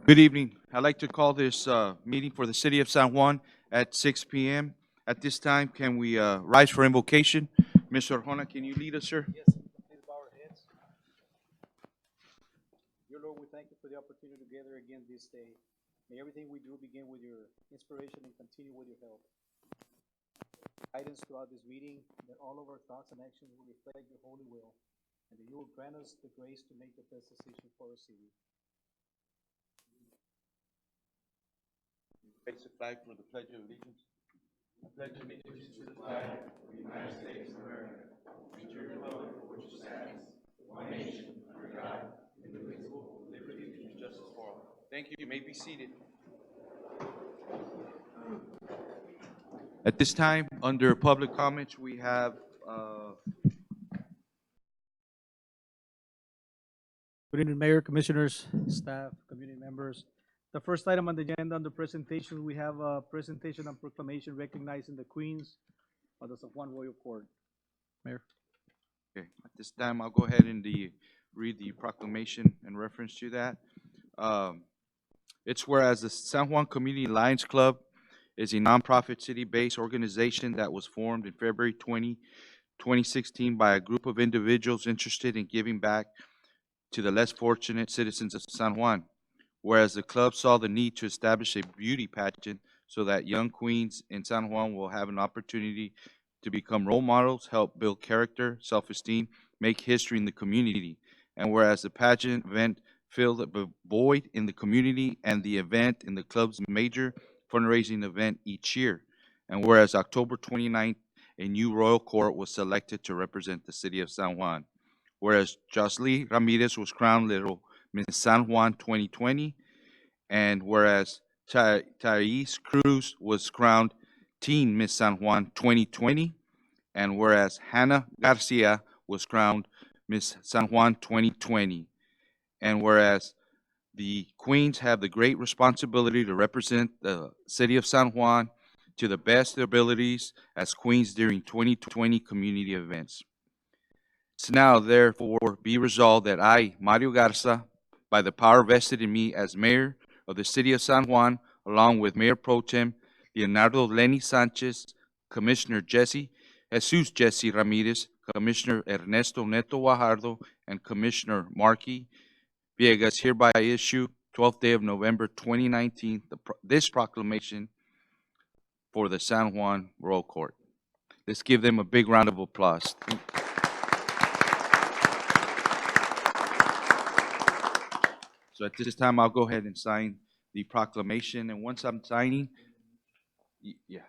Good evening. I'd like to call this meeting for the City of San Juan at 6 p.m. At this time, can we rise for invocation? Mr. Arjona, can you lead us, sir? Yes, please bow our heads. Dear Lord, we thank you for the opportunity to gather again this day. May everything we do begin with your inspiration and continue with your help. Guidance throughout this meeting, that all of our thoughts and actions will reflect your holy will, and that you will grant us the grace to make the best decision for our city. Face the flag for the Pledge of Allegiance. I pledge allegiance to the justice for all. Thank you. You may be seated. At this time, under public comments, we have Good evening, Mayor, Commissioners, staff, community members. The first item on the agenda under presentation, we have a presentation and proclamation recognizing the Queens of the San Juan Royal Court. Mayor. Okay, at this time, I'll go ahead and read the proclamation in reference to that. It's whereas the San Juan Community Lions Club is a nonprofit city-based organization that was formed in February 2016 by a group of individuals interested in giving back to the less fortunate citizens of San Juan. Whereas the club saw the need to establish a beauty pageant so that young queens in San Juan will have an opportunity to become role models, help build character, self-esteem, make history in the community. And whereas the pageant event filled a void in the community and the event in the club's major fundraising event each year. And whereas October 29th, a new royal court was selected to represent the city of San Juan. Whereas Jocelyn Ramirez was crowned Little Miss San Juan 2020, and whereas Thais Cruz was crowned Teen Miss San Juan 2020, and whereas Hannah Garcia was crowned Miss San Juan 2020, and whereas the Queens have the great responsibility to represent the city of San Juan to the best of their abilities as Queens during 2020 community events. It's now, therefore, be resolved that I, Mario Garza, by the power vested in me as mayor of the city of San Juan, along with Mayor Pro Tem Leonardo Lenny Sanchez, Commissioner Jesus Jesse Ramirez, Commissioner Ernesto Neto Guajardo, and Commissioner Marky Viegas, hereby issue 12th day of November 2019 this proclamation for the San Juan Royal Court. Let's give them a big round of applause. So at this time, I'll go ahead and sign the proclamation. And once I'm signing, yeah.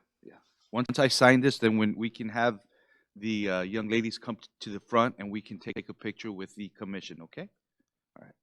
Once I sign this, then when we can have the young ladies come to the front and we can take a picture with the commission, okay? All right.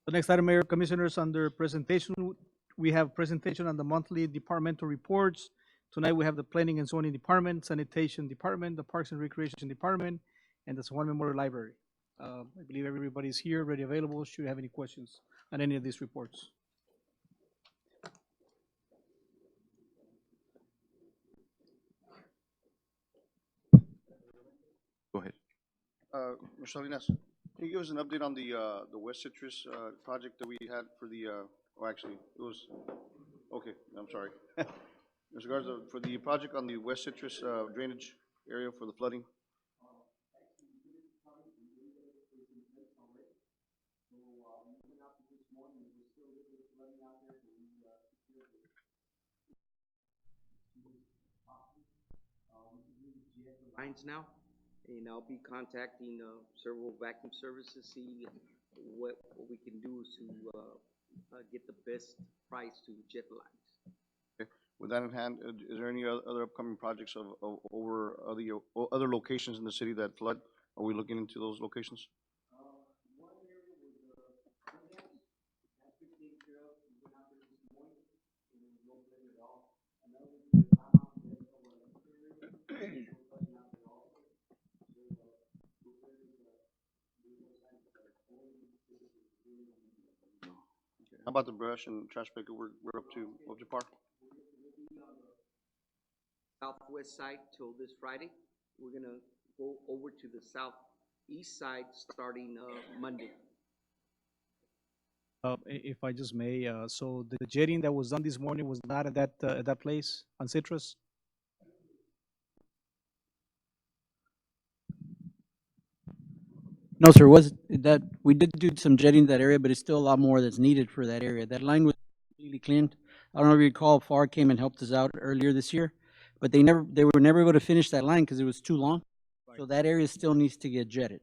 The next item, Mayor, Commissioners, under presentation, we have presentation on the monthly departmental reports. Tonight, we have the Planning and Zoning Department, Sanitation Department, the Parks and Recreation Department, and the Juan Memorial Library. I believe everybody's here, ready, available. Should you have any questions on any of these reports? Go ahead. Mr. Salinas, can you give us an update on the West Citrus, project that we had for the, actually, it was, okay, I'm sorry. Mr. Garza, for the project on the West Citrus, drainage area for the flooding? Lines now, and I'll be contacting several vacuum services, see what we can do to get the best price to jet the lines. With that in hand, is there any other upcoming projects of over other locations in the city that flood? Are we looking into those locations? One area was that's been taken care of. We went out there this morning, and there was no flood at all. Another one was the out there over no flooding out there also. How about the brush and trash picker? We're up to par? Southwest side till this Friday. We're gonna go over to the southeast side starting Monday. If I just may, so the jetting that was done this morning was not at that place on Citrus? No, sir, was that, we did do some jetting in that area, but it's still a lot more that's needed for that area. That line was completely cleaned. I don't know if you recall, FAR came and helped us out earlier this year, but they were never able to finish that line because it was too long. So that area still needs to get jetted.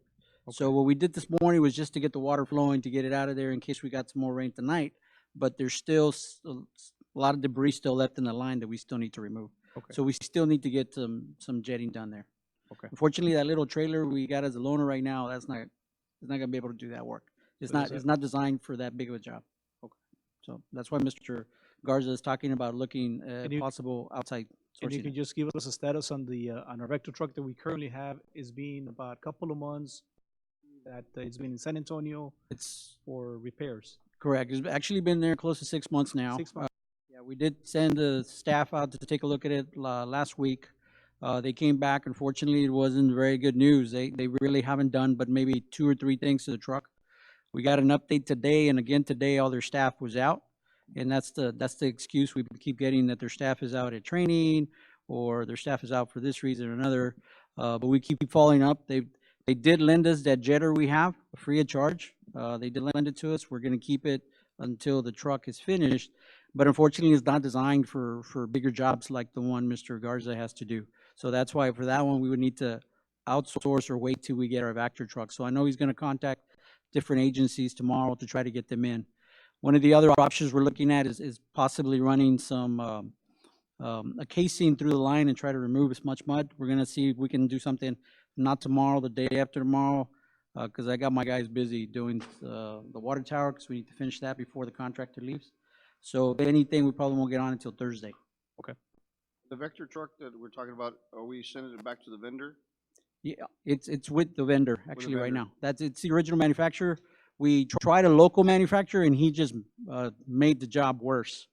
So what we did this morning was just to get the water flowing, to get it out of there in case we got some more rain tonight. But there's still a lot of debris still left in the line that we still need to remove. Okay. So we still need to get some jetting done there. Okay. Unfortunately, that little trailer we got as a loaner right now, it's not gonna be able to do that work. It's not designed for that big of a job. Okay. So that's why Mr. Garza is talking about looking at you- possible outside And you sourcing. can just give us a status on on our vector truck that we currently have. It's been about a couple of months that it's been in San Antonio It's for repairs. correct. It's actually been there close to 6 months now. 6 months. Yeah, we did send the staff out to take a look at it last week. They came back. Unfortunately, it wasn't very good news. They really haven't done but maybe 2 or 3 things to the truck. We got an update today, and again today, all their staff was out, and that's the excuse we keep getting, that their staff is out at training or their staff is out for this reason or another. But we keep following up. They did lend us that jetter we have free of charge. They did lend it to us. We're going to keep it until the truck is finished. But unfortunately, it's not designed for bigger jobs like the one Mr. Garza has to do. So that's why for that one, we would need to outsource or wait till we get our Vector truck. So I know he's going to contact different agencies tomorrow to try to get them in. One of the other options we're looking at is possibly running some a casing through the line and try to remove as much mud. We're going to see if we can do something, not tomorrow, the day after tomorrow, because I got my guys busy doing the water tower, because we need to finish that before the contractor leaves. So if anything, we probably won't get on until Thursday. The Vector truck that we're talking about, are we sending it back to the vendor? Yeah, it's with the vendor actually right vendor. now. It's the original manufacturer. We tried a local manufacturer and he just made the job worse.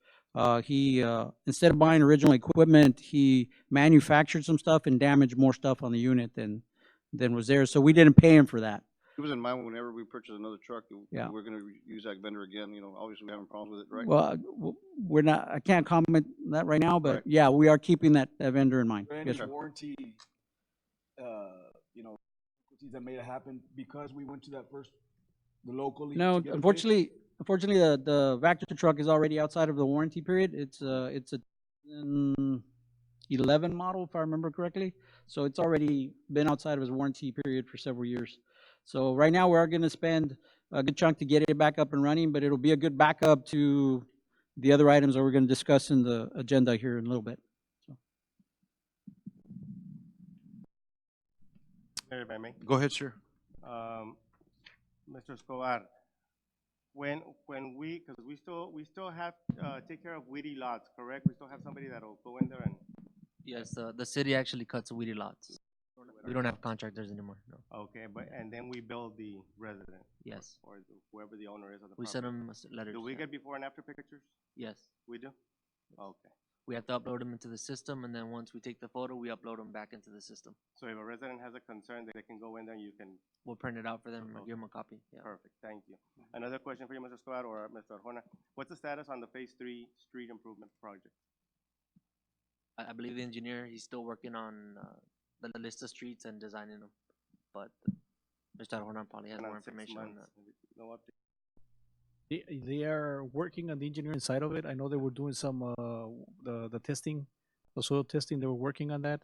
He instead of buying original equipment, he manufactured some stuff and damaged more stuff on the unit than was there. So we didn't pay him for that. It was in mind whenever we purchase another truck, Yeah. we're gonna use that vendor again, obviously we're having problems with it, right? Well, we're not. I can't comment on that right now, but Right. yeah, we are keeping that vendor in mind. Any Yes, sir. warranty, difficulties that may have happened because we went to that first, the locally? No, to get it unfortunately, the Vector truck is already outside of the warranty period. It's a 11 model, if I remember correctly. So it's already been outside of his warranty period for several years. So right now, we are going to spend a good chunk to get it back up and running, but it'll be a good backup to the other items that we're going to discuss in the agenda here in a little bit. If I may. Go ahead, sir. Mr. Escobar, when we, because we still have, take care of weedy lots, correct? We still have somebody that'll go in there and, Yes, the city actually cuts weedy lots. We don't have contractors anymore, no. okay, but, and then we bill the resident Yes, or whoever the owner is of the we send property. them letters. Do we yeah. get before and after pictures? Yes, We do? Okay. we have to upload them into the system, and then once we take the photo, we upload them back into the system. So if a resident has a concern, they can go in there, you can, We'll print it out for them or give them a copy. Yeah. perfect, thank you. Another question for you, Mr. Escobar or Mr. Arjona. What's the status on the Phase 3 street improvement project? I believe the engineer, he's still working on the list of streets and designing them, but Mr. Arjona probably has And more on 6 information on months, that. no update? They are working on the engineering side of it. I know they were doing some, the testing, the soil testing, they were working on that.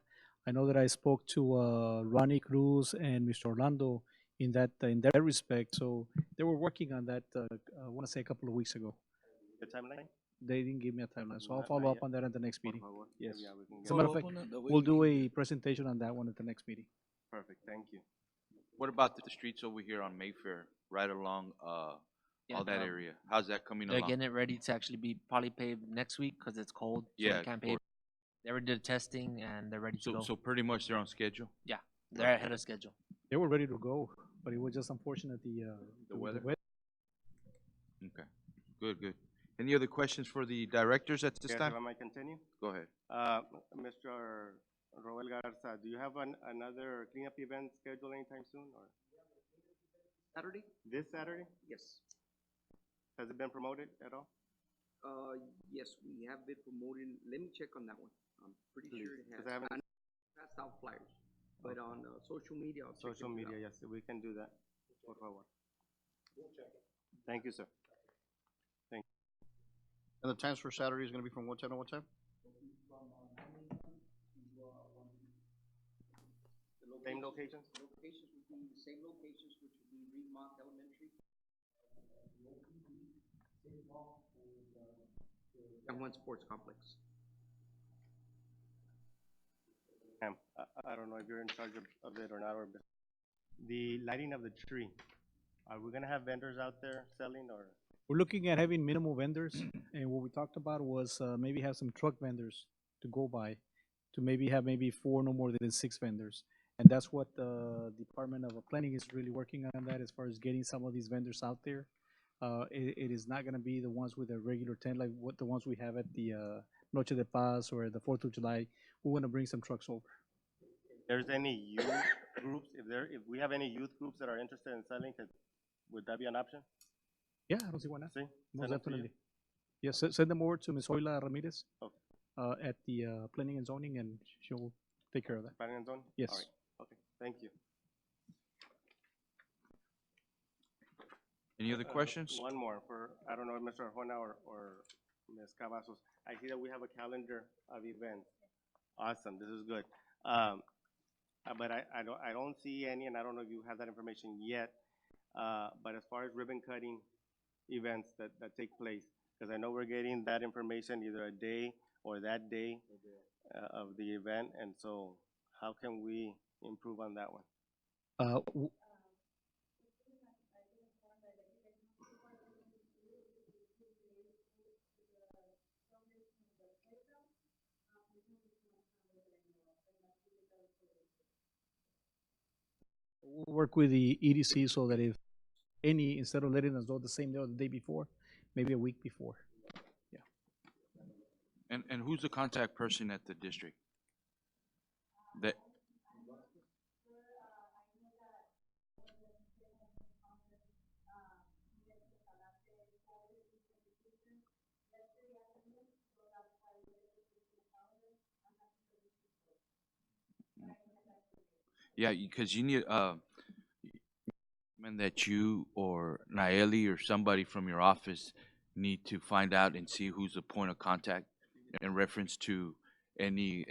I know that I spoke to, Ronnie Cruz and Mr. Orlando in that respect, so they were working on that, I wanna say a couple of weeks ago. The timeline? They didn't give me a timeline, so I'll Not follow up yet. on that at the next Por meeting. favor. Yes. Yeah, we can As a get matter it. of fact, we'll do a presentation on that one at the next meeting. Perfect, thank you. What about the streets over here on Mayfair, right along, Yeah, all that area? How's that coming They're along? getting it ready to actually be probably paved next week because it's cold. So Yeah, they can't of pave. They already did testing and they're ready to So, go. so pretty much they're on schedule? They're ahead of schedule. They were ready to go, but it was just unfortunate The weather? Okay, good, good. Any other questions for the directors at this Yes, time? if I might continue? Go ahead. Mr. Roel Garza, do you have another cleanup event scheduled anytime soon, or Saturday? this Saturday? Yes. Has it been promoted at all? Yes, we have been promoting, let me check on that one. I'm pretty Please, sure it 'cause has. I haven't- I passed out flyers, but on, social media, I'll check it Social out. media, yes, we can do that. Por favor. Thank you, sir. And the times for Saturday is gonna be from what time to what time? Same locations? Locations would be the same locations, which would be Reedmont Elementary. And one sports complex. Ma'am, I don't know if you're in charge of it or not, or the lighting of the tree. Are we gonna have vendors out there selling, or? We're looking at having minimal vendors, and what we talked about was, maybe have some truck vendors to go by, to maybe have maybe 4, no more than 6 vendors. And that's what the Department of Planning is really working on that, as far as getting some of these vendors out there. It is not gonna be the ones with a regular tent, like what the ones we have at the, Noche de Paz or the 4th of July. We wanna bring some trucks over. There's any youth groups, if we have any youth groups that are interested in selling, would that be an option? Yeah, I don't see why not. See? Most Send them to you? definitely. Yes, send them over to Ms. Hoyla Ramirez, Okay. at the, Planning and Zoning, and she'll take care of that. Planning and zone? Yes. All right, okay, thank you. Any other questions? One more for, I don't know if Mr. Arjona or Ms. Cavazos. I see that we have a calendar of events. Awesome, this is good. But I don't see any, and I don't know if you have that information yet. But as far as ribbon cutting events that take place, because I know we're getting that information either a day or that day of the event, and so how can we improve on that one? W- We'll work with the EDC so that if any, instead of letting us know the same day or the day before, maybe a week before. And who's the contact person at the district? That, yeah, because you need, and that you or Naeli or somebody from your office need to find out and see who's the point of contact in reference to any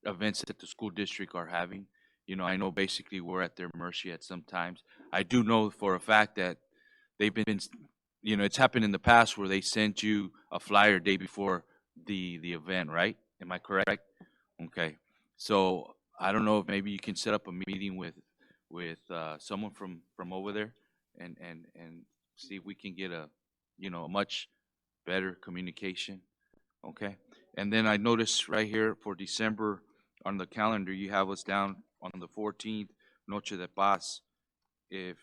events that the school district are having. You know, I know basically we're at their mercy at some times. I do know for a fact that they've been, you know, it's happened in the past where they sent you a flyer day before the event, right? Am I correct? Okay. So I don't know if maybe you can set up a meeting with someone from over there and see if we can get a, a much better communication, okay? And then I noticed right here for December on the calendar, you have us down on the 14th, Noche de Paz, if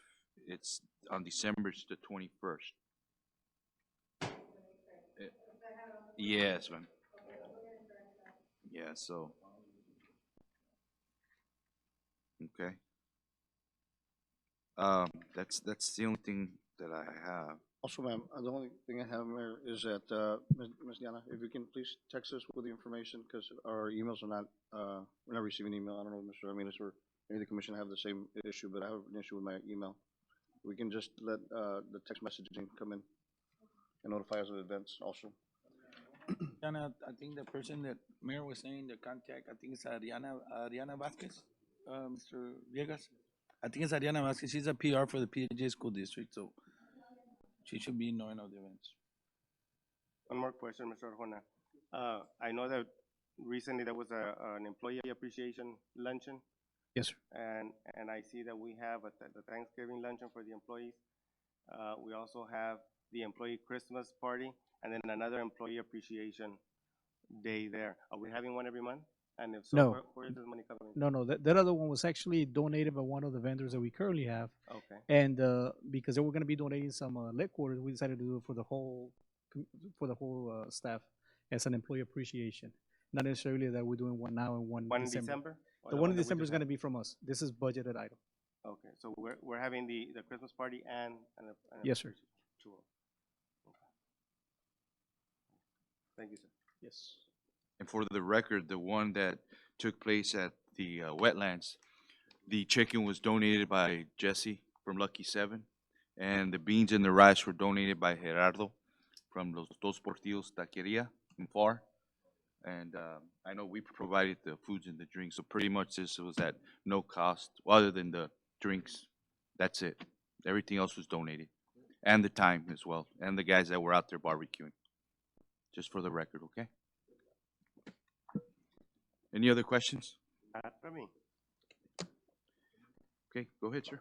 it's on December, it's the 21st. Yes, ma'am. Yeah, so, okay. That's the only thing that I have. Also, ma'am, the only thing I have, Mayor, is that, Ms. Diana, if you can please text us with the information, because our emails are not, we're not receiving email. I don't know, Mr. Ramirez, or maybe the commission have the same issue, but I have an issue with my email. We can just let, the text messaging come in and notify us of events also. Diana, I think the person that Mayor was saying, the contact, I think it's Ariana Vasquez, Mr. Villegas. I think it's Ariana Vasquez. She's a PR for the PJ School District, so she should be knowing of the events. One more question, Mr. Arjona. I know that recently there was an employee appreciation luncheon, Yes, sir. and I see that we have the Thanksgiving luncheon for the employees. We also have the employee Christmas party, and then another employee appreciation day there. Are we having one every month? And if so, No. where is this money coming? No, that other one was actually donated by one of the vendors that we currently have. Okay, And because they were going to be donating some lit quarters, we decided to do it for the whole staff as an employee appreciation. Not necessarily that we're doing one now and one one in December. December? Or The one in that we December is just going to had? be from us. This is budgeted item. Okay, so we're having the Christmas party and Yes, sir. Two. Okay. Thank you, sir. Yes. And for the record, the one that took place at the wetlands, the chicken was donated by Jesse from Lucky Seven, and the beans and the rice were donated by Gerardo from Los Dos Portillos Taqueria in FAR. And I know we provided the foods and the drinks, so pretty much this was at no cost, other than the drinks. That's it. Everything else was donated, and the time as well, and the guys that were out there barbecuing. Just for the record, okay? Any other questions? Not for me. Okay, go ahead, sir.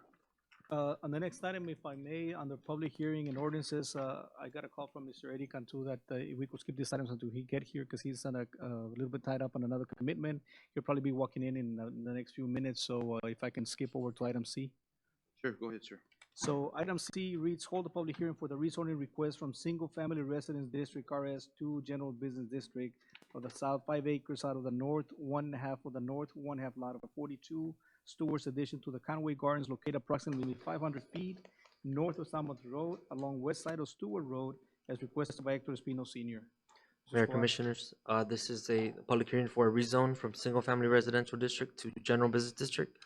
On the next item, if I may, on the public hearing and ordinances, I got a call from Mr. Eddie Cantu that if we could skip these items until he get here, because he's on a little bit tied up on another commitment. He'll probably be walking in the next few minutes, so if I can skip over to item C. Sure, go ahead, sir. So item C reads, hold a public hearing for the rezoning request from Single Family Residence District RS to General Business District of the South, 5 acres out of the north, 1/2 of the north, 1/2 lot of 42 Stewart's addition to the Conway Gardens located approximately 500 feet north of Falmouth Road along west side of Stewart Road as requested by Hector Espino Senior. Mayor, Juan. Commissioners, this is a public hearing for a rezone from single-family residential district to general business district.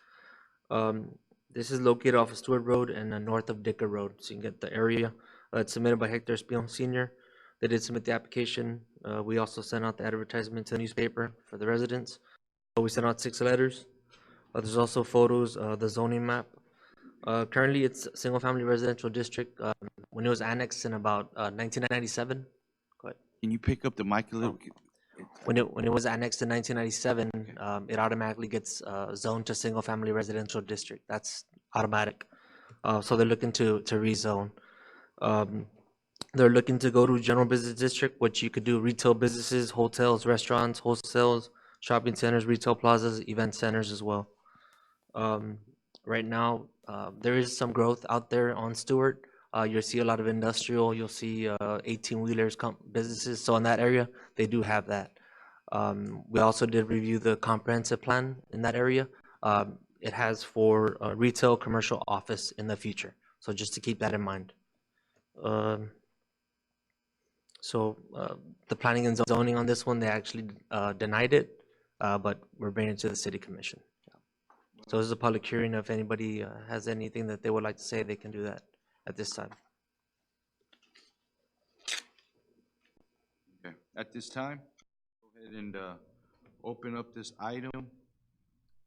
This is located off of Stewart Road and north of Dicker Road, so you can get the area. It's submitted by Hector Espino Senior. They did submit the application. We also sent out the advertisement to the newspaper for the residents. We sent out 6 letters. There's also photos, the zoning map. Currently, it's a single-family residential district. When it was annexed in about 1997, go ahead. Can you pick up the mic a little? When it was annexed in 1997, it automatically gets zoned to single-family residential district. That's automatic. So they're looking to rezone. They're looking to go to general business district, which you could do retail businesses, hotels, restaurants, wholesales, shopping centers, retail plazas, event centers as well. Right now, there is some growth out there on Stewart. You'll see a lot of industrial, you'll see 18-wheelers, businesses. So in that area, they do have that. We also did review the comprehensive plan in that area. It has for retail, commercial, office in the future. So just to keep that in mind. The planning and zoning on this one, they actually denied it, but we're bringing it to the city commission. So this is a public hearing. If anybody has anything that they would like to say, they can do that at this time. Okay, at this time, go ahead and open up this item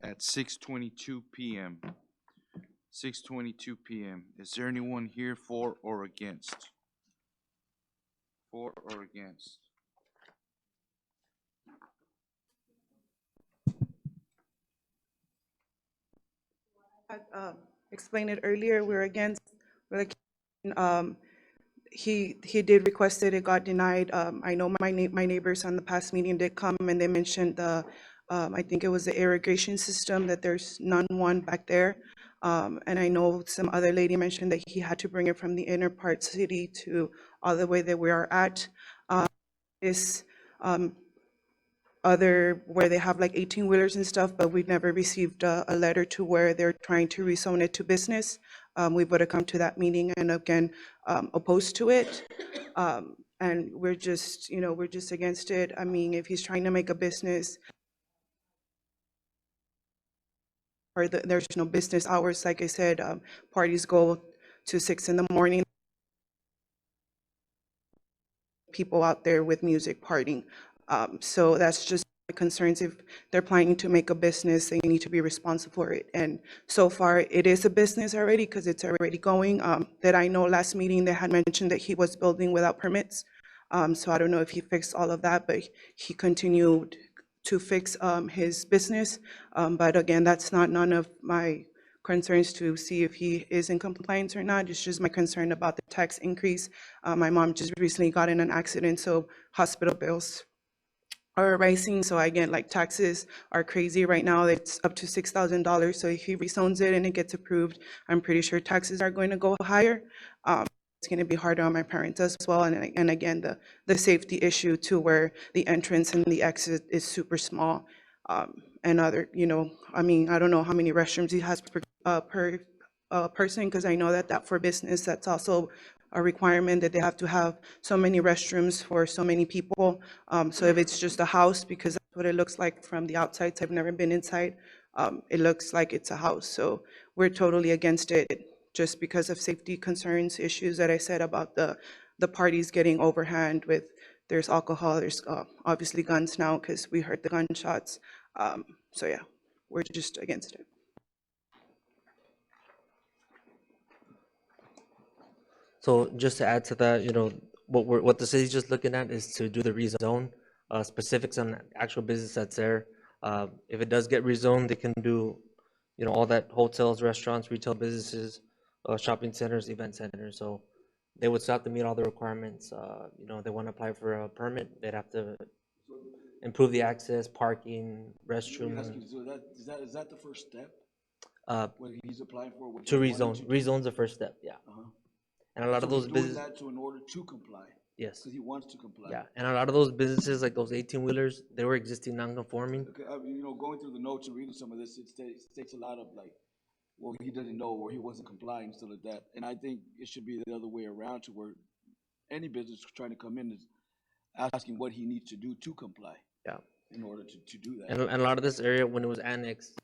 at 6:22 p.m. 6:22 p.m. Is there anyone here for or against? For or against? Explained it earlier, we're against, we're the He did request it, it got denied. I know my neighbors on the past meeting did come and they mentioned I think it was the irrigation system, that there's one back there. And I know some other lady mentioned that he had to bring it from the inner part city to all the way that we are at. This, other, where they have like 18-wheelers and stuff, but we've never received a letter to where they're trying to rezone it to business. We would have come to that meeting and again, opposed to it. And we're just, we're just against it. I mean, if he's trying to make a business, or there's no business hours, like I said, parties go to 6 in the morning. People out there with music partying. So that's just my concerns. If they're planning to make a business, they need to be responsible for it. And so far, it is a business already because it's already going. That I know last meeting, they had mentioned that he was building without permits. So I don't know if he fixed all of that, but he continued to fix his business. But again, that's not none of my concerns to see if he is in compliance or not. It's just my concern about the tax increase. My mom just recently got in an accident, so hospital bills are rising. So again, like taxes are crazy right now. It's up to $6,000. So if he rezones it and it gets approved, I'm pretty sure taxes are going to go higher. It's going to be harder on my parents as well. And again, the safety issue too, where the entrance and the exit is super small. And other, I mean, I don't know how many restrooms he has per person, because I know that for business, that's also a requirement that they have to have so many restrooms for so many people. So if it's just a house, because that's what it looks like from the outside, so I've never been inside, it looks like it's a house. So we're totally against it, just because of safety concerns, issues that I said about the parties getting overhand with, there's alcohol, there's obviously guns now, because we heard the gunshots. So yeah, we're just against it. So just to add to that, what the city's just looking at is to do the rezone, specifics on actual business that's there. If it does get rezoned, they can do, all that hotels, restaurants, retail businesses, shopping centers, event centers. So they would still have to meet all the requirements. They want to apply for a permit, they'd have to improve the access, parking, restroom, So is that the first step? What he's applying for? What to he wanted rezone. to do? Rezone's the first step, yeah. And a lot So of those he's doing businesses, that in order to comply, yes, because he wants to comply. yeah. And a lot of those businesses, like those 18-wheelers, they were existing non-conforming. Okay, going through the notes and reading some of this, it states a lot of like, well, he doesn't know or he wasn't complying, stuff like that. And I think it should be the other way around, to where any business trying to come in is asking what he needs to do to comply. Yeah. In order to do that. And a lot of this area, when it was annexed,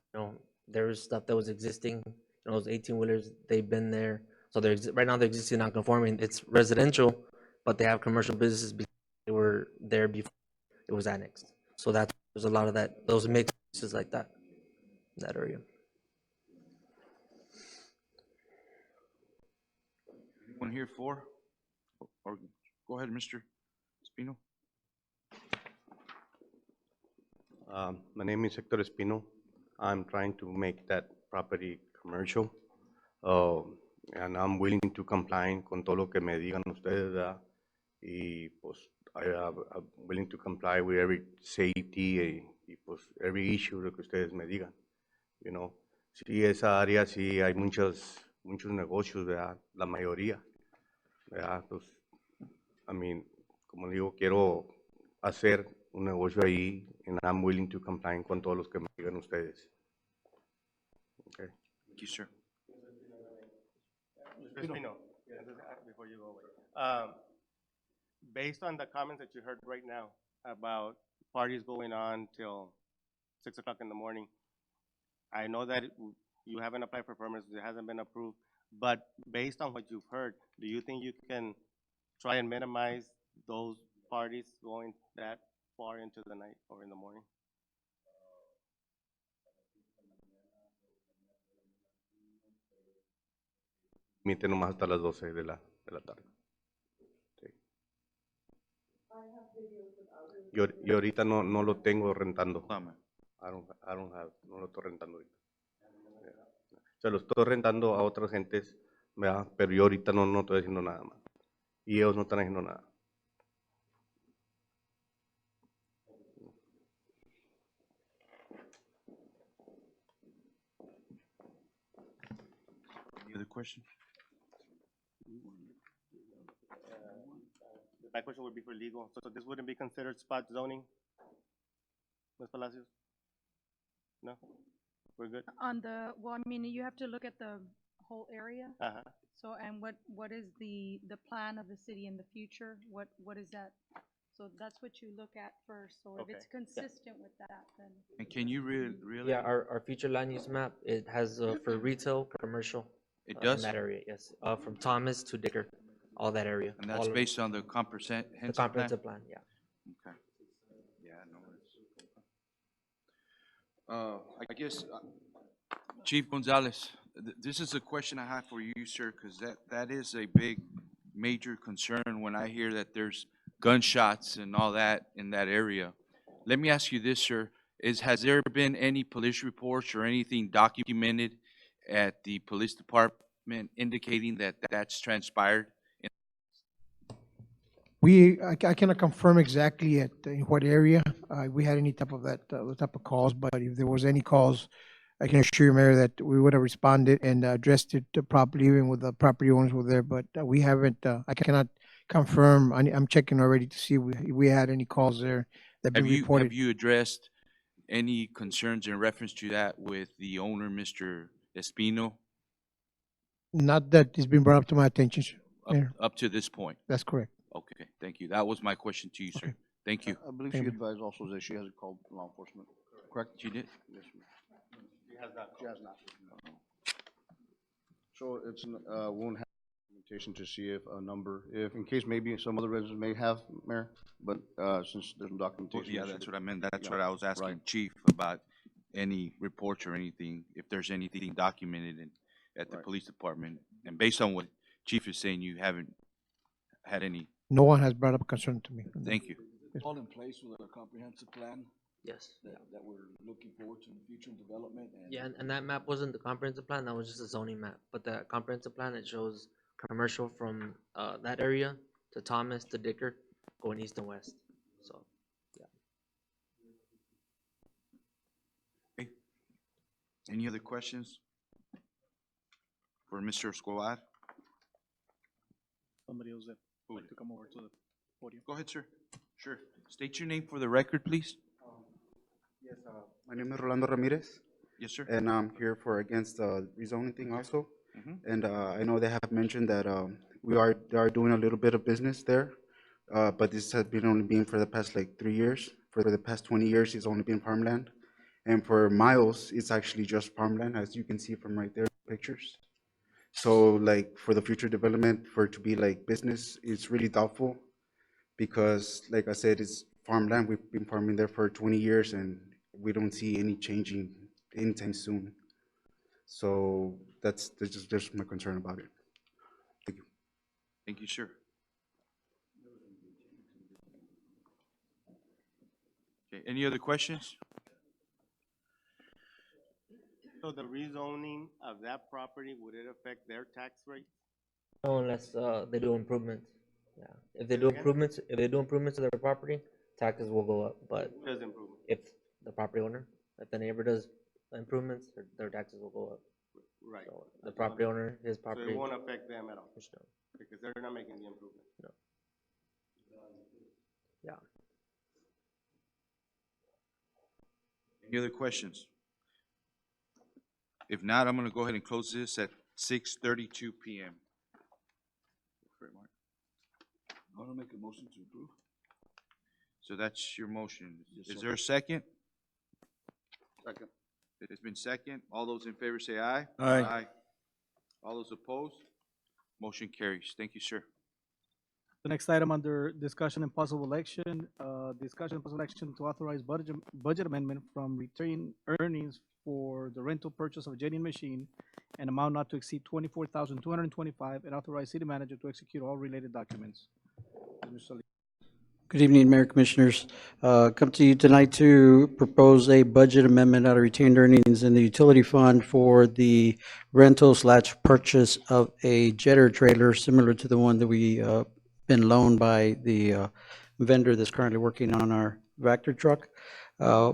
there was stuff that was existing. Those 18-wheelers, they've been there. So right now they're existing non-conforming. It's residential, but they have commercial businesses because they were there before it was annexed. So there's a lot of that, those mixed uses like that in that area. Anyone here for? Or go ahead, Mr. Espino. My name is Hector Espino. I'm trying to make that property commercial. And I'm willing to comply con todo lo que me digan ustedes, ¿verdad? Y pues I'm willing to comply with every safety y pues every issue lo que ustedes me digan. Sí, esa área sí hay muchos negocios, ¿verdad? La mayoría, ¿verdad? Pues, como digo, quiero hacer un negocio ahí, and I'm willing to comply con todos los que me digan ustedes. Okay. Thank you, sir. Mr. Espino, before you go away. Based on the comments that you heard right now about parties going on till 6 o'clock in the morning, I know that you haven't applied for permits, it hasn't been approved, but based on what you've heard, do you think you can try and minimize those parties going that far into the night or in the morning? Límite nomás hasta las 12 de la tarde. Sí. Y ahorita no lo tengo rentando. I don't have, no lo estoy rentando ahorita. Se lo estoy rentando a otras gentes ¿verdad? Pero yo ahorita no estoy haciendo nada más. Y ellos no están haciendo nada. Any other questions? My question would be for legal, so this wouldn't be considered spot zoning? Ms. Palacios? No? We're good? On the, well, I mean, you have to look at the whole area. Uh-huh. So, and what is the plan of the city in the future? What is that? So that's what you look at first. So if it's Okay. consistent with that, then. And can you really? Yeah, our future land use map, it has, for retail, commercial. It In does? that area, yes. From Thomas to Dicker, all that area. And that's all of- based on the comprehensive The plan? comprehensive plan, yeah. Okay. Yeah, no worries. I guess, Chief Gonzalez, this is a question I have for you, sir, because that is a big, major concern when I hear that there's gunshots and all that in that area. Let me ask you this, sir, has there been any police reports or anything documented at the police department indicating that that's transpired? I cannot confirm exactly in what area we had any type of type of calls, but if there was any calls, I can assure you, Mayor, that we would have responded and addressed it properly, even with the property owners were there. But we haven't. I cannot confirm. I'm checking already to see if we had any calls there that been Have reported. you addressed any concerns in reference to that with the owner, Mr. Espino, Not that it's been brought up to my attention, Mayor. up to this point? That's correct. Okay, thank you. That was my question to you, sir. Okay. Thank you. I believe Thank she you. advised also that she hasn't called law enforcement, correct? She did? Yes, ma'am. She has not. So it's, won't have documentation to see if a number, if in case maybe some other residents may have, Mayor, but, since there's no Well, documentation. yeah, there that's should what I meant. That's Yeah, what I was asking right. Chief about any reports or anything, if there's anything documented at the Right. police department. And based on what Chief is saying, you haven't had any. No one has brought up a concern to me. Thank you. All in place with a comprehensive plan Yes. that we're looking forward to in the future development and. Yeah, and that map wasn't the comprehensive plan, that was just a zoning map. But the comprehensive plan, it shows commercial from, that area to Thomas to Dicker, going east and west, so. Any other questions for Mr. Escobar? Somebody else that would like to come over to the podium. Go ahead, sir. Sure. State your name for the record, please. Yes, my name is Rolando Ramirez, Yes, sir. and I'm here for against the rezoning thing also. Mhm. And I know they have mentioned that they are doing a little bit of business there, but this has been only been for the past like 3 years. For the past 20 years, it's only been farmland, and for miles, it's actually just farmland, as you can see from right there in the pictures. So like for the future development, for it to be like business, it's really doubtful, because like I said, it's farmland. We've been farming there for 20 years, and we don't see any changing anytime soon. So that's just my concern about it. Thank you. Thank you, sir. Okay, any other questions? So the rezoning of that property, would it affect their tax rate? No, unless, they do improvements, yeah. If they Say do it again? improvements to their property, taxes will go up, but Does improvement? if the property owner, if the neighbor does improvements, their taxes will go up. Right. So the property owner, his So property. it won't affect them at all, No. because they're not making the improvement. Yeah. Any other questions? If not, I'm gonna go ahead and close this at 6:32 PM. I wanna make a motion to approve. So that's your motion. Yes, Is sir. there a second? Second. It's been second. All those in favor say aye. Aye. All those opposed? Motion carries. Thank you, sir. The next item under discussion and possible action, discussion and possible action to authorize budget amendment from retained earnings for the rental purchase of a jetting machine, an amount not to exceed 24,225, and authorize city manager to execute all related documents. Mr. Solis. Good evening, Mayor Commissioners. Come to you tonight to propose a budget amendment out of retained earnings in the utility fund for the rental/purchase of a jetter trailer similar to the one that we been loaned by the vendor that's currently working on our Vector truck.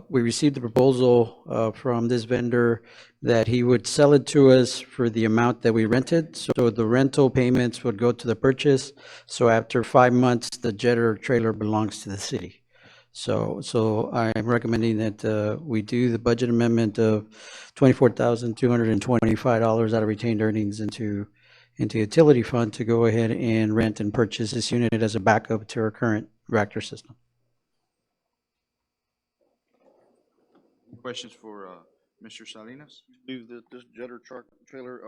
We received the proposal from this vendor that he would sell it to us for the amount that we rented. So the rental payments would go to the purchase. So after 5 months, the jetter trailer belongs to the city. So I'm recommending that we do the budget amendment of $24,225 out of retained earnings into utility fund to go ahead and rent and purchase this unit as a backup to our current Raptor system. Questions for Mr. Salinas? Believe that this jetter truck trailer,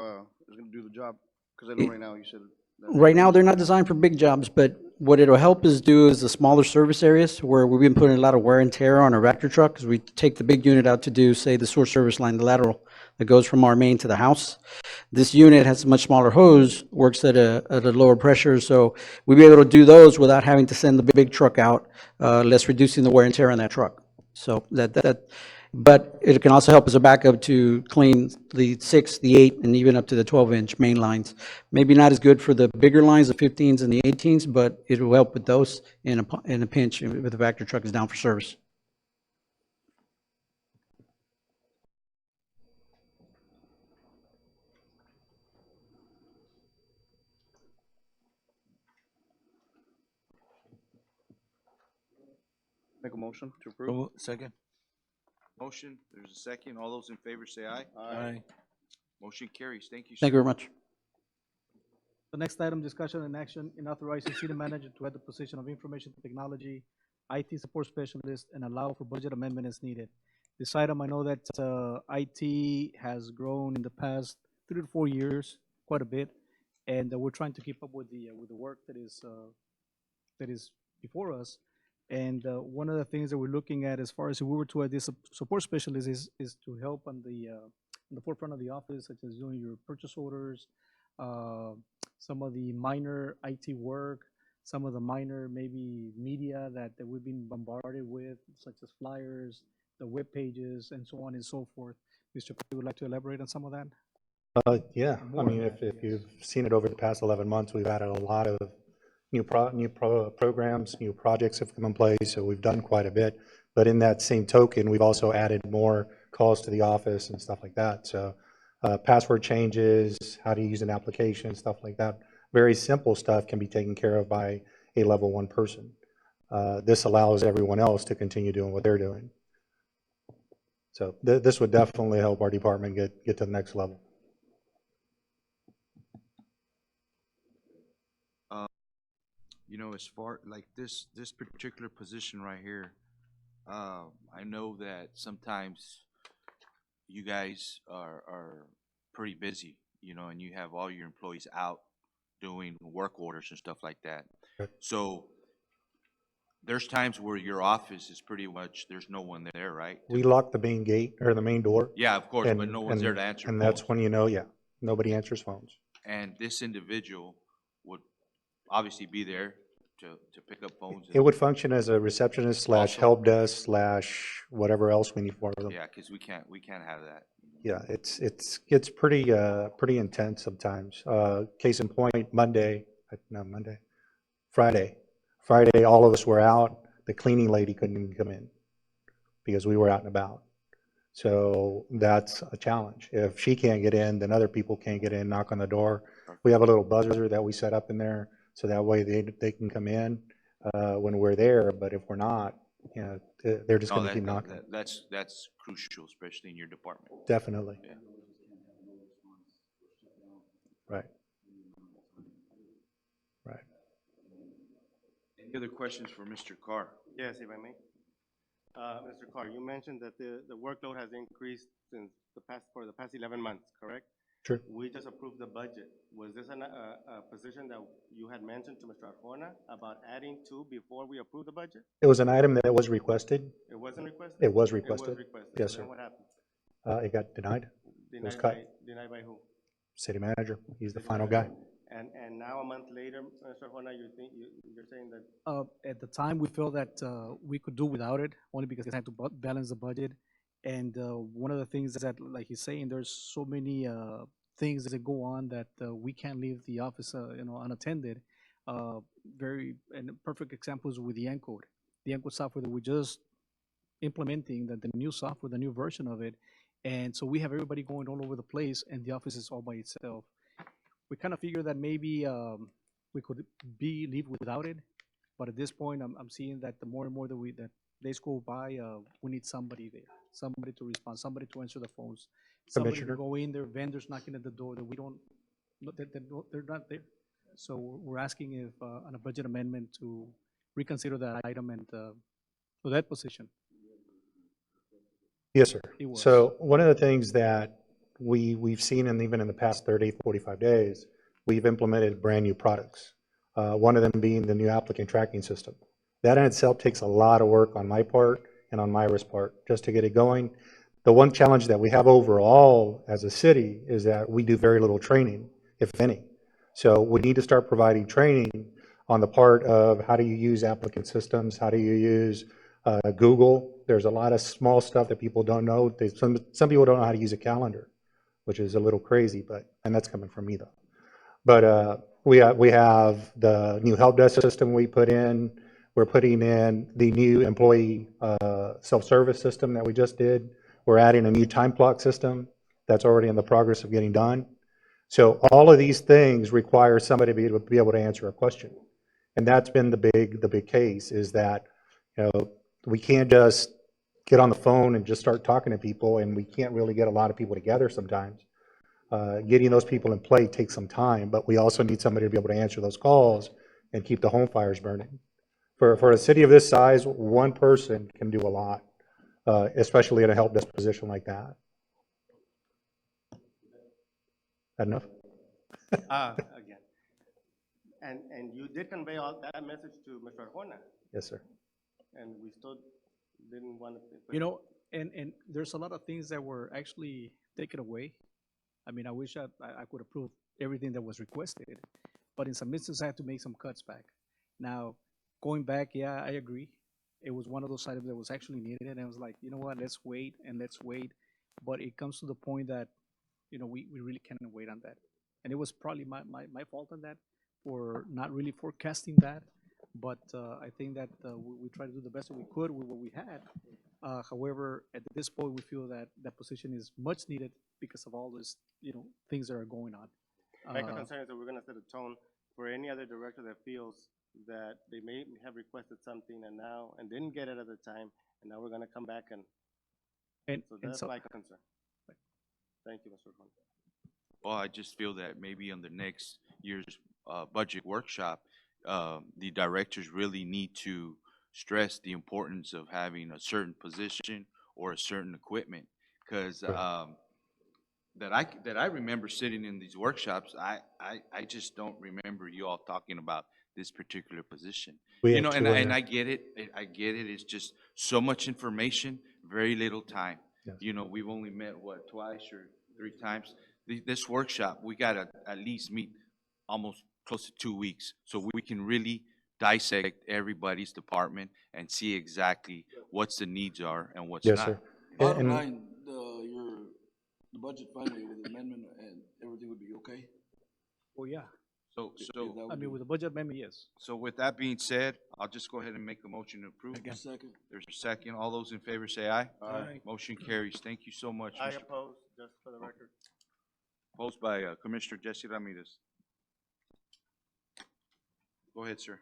is gonna do the job? Cause I know right now you said. that- Right now, they're not designed for big jobs, but what it'll help us do is the smaller service areas where we've been putting a lot of wear and tear on our Raptor truck, because we take the big unit out to do, say, the sewer service line, the lateral that goes from our main to the house. This unit has a much smaller hose, works at a lower pressure, so we'll be able to do those without having to send the big truck out, less reducing the wear and tear on that truck. So but it can also help as a backup to clean the 6, the 8, and even up to the 12-inch main lines. Maybe not as good for the bigger lines, the 15s and the 18s, but it will help with those in a pinch if the Vector truck is down for service. Make a motion to approve? Second. Motion, there's a second. All those in favor say aye. Aye. Motion carries. Thank you, sir. Thank you very much. The next item, discussion and action in authorizing city manager to add the position of information technology, IT support specialist, and allow for budget amendment as needed. This item, I know that IT has grown in the past 3 to 4 years, quite a bit, and we're trying to keep up with the work that is before us. And one of the things that we're looking at, as far as if we were to add this support specialist, is to help on the forefront of the office, such as doing your purchase orders, some of the minor IT work, some of the minor maybe media that we've been bombarded with, such as flyers, the web pages, and so on and so forth. Mr. Perry would like to elaborate on some of that? Yeah, I mean, if you've seen it over the past 11 months, we've added a lot of new programs, new projects have come in place, so we've done quite a bit. But in that same token, we've also added more calls to the office and stuff like that. So password changes, how to use an application, stuff like that. Very simple stuff can be taken care of by a level 1 person. This allows everyone else to continue doing what they're doing. So this would definitely help our department get to the next level. You know, as far like this particular position right here, I know that sometimes you guys are pretty busy, you know, and you have all your employees out doing work orders and stuff like that. Okay. So there's times where your office is pretty much, there's no one there, right? We lock the main gate or the main door. Yeah, of course, but and- no one's there to answer And phones. that's when you know, yeah, nobody answers phones. And this individual would obviously be there to pick up phones. It would function as a receptionist slash Also- help desk slash whatever else we need for them. Yeah, because we can't have that. Yeah, it gets pretty intense sometimes. Case in point, Friday, all of us were out. The cleaning lady couldn't even come in because we were out and about. So that's a challenge. If she can't get in, then other people can't get in, knock on the door. We have a little buzzer that we set up in there, so that way they can come in when we're there. But if we're not, you know, they're just No, going to keep knocking. That's crucial, especially in your department. Definitely. Yeah. Right. Right. Any other questions for Mr. Carr? Yes, if I may. Mr. Carr, you mentioned that the workload has increased for the past 11 months, correct? Sure. We just approved the budget. Was this a position that you had mentioned to Mr. Arjona about adding to before we approved the budget? It was an item that was requested. It wasn't requested? It was requested. It was requested. Yes, So sir. then what happened? It got denied. It was Denied cut. by who? City manager, he's the final guy. And now a month later, Mr. Juana, you're saying that, At the time, we felt that we could do without it, only because I had to balance the budget. And one of the things that, like he's saying, there's so many things that go on that we can't leave the office, unattended. And a perfect example is with the Encode. The Encode software that we just implementing, the new software, the new version of it. And so we have everybody going all over the place, and the office is all by itself. We kind of figured that maybe we could live without it, but at this point, I'm seeing that the more and more that days go by, we need somebody there, somebody to respond, somebody to answer the phones, somebody to Commissioner? go in there, vendors knocking at the door that we don't, they're not there. So we're asking if on a budget amendment to reconsider that item and for that position. Yes, sir. It was. So one of the things that we've seen, and even in the past 30, 45 days, we've implemented brand new products. One of them being the new applicant tracking system. That in itself takes a lot of work on my part and on Myra's part just to get it going. The one challenge that we have overall as a city is that we do very little training, if any. So we need to start providing training on the part of how do you use applicant systems, how do you use Google. There's a lot of small stuff that people don't know. Some people don't know how to use a calendar, which is a little crazy, and that's coming from me though. But we have the new help desk system we put in. We're putting in the new employee self-service system that we just did. We're adding a new time clock system that's already in the progress of getting done. So all of these things require somebody to be able to answer a question. And that's been the big case is that, we can't just get on the phone and just start talking to people, and we can't really get a lot of people together sometimes. Getting those people in play takes some time, but we also need somebody to be able to answer those calls and keep the home fires burning. For a city of this size, one person can do a lot, especially in a help desk position like that. That enough? again. And you did convey all that message to Mr. Juana, Yes, sir. and we still didn't want to. And there's a lot of things that were actually taken away. I mean, I wish I could approve everything that was requested, but in some instances, I had to make some cuts back. Now, going back, yeah, I agree. It was one of those items that was actually needed, and I was like, you know what, let's wait. But it comes to the point that, we really can't wait on that. And it was probably my fault on that for not really forecasting that. But I think that we tried to do the best that we could with what we had. However, at this point, we feel that that position is much needed because of all these, things that are going on. My concern is that we're going to set a tone for any other director that feels that they may have requested something and didn't get it at the time, and now we're going to come back and so that's my concern. Thank you, Mr. Juan. Well, I just feel that maybe on the next year's budget workshop, the directors really need to stress the importance of having a certain position or a certain equipment. Because that I remember sitting in these workshops, I just don't remember you all talking about this particular position. And I get it. It's just so much information, very little time. Yes. We've only met twice or three times. This workshop, we gotta at least meet almost close to 2 weeks, so we can really dissect everybody's department and see exactly what's the needs are and what's Yes, not. sir. Bottom line, the budget finally with the amendment and everything would be okay? Well, yeah. So, I mean, with the budget amendment, yes. so with that being said, I'll just go ahead and make a motion to approve. Second. There's a second. All those in favor say aye. Aye. Motion carries. Thank you so much. I Mr. oppose, just for the record. Opposed by Commissioner Jesse Ramirez. Go ahead, sir.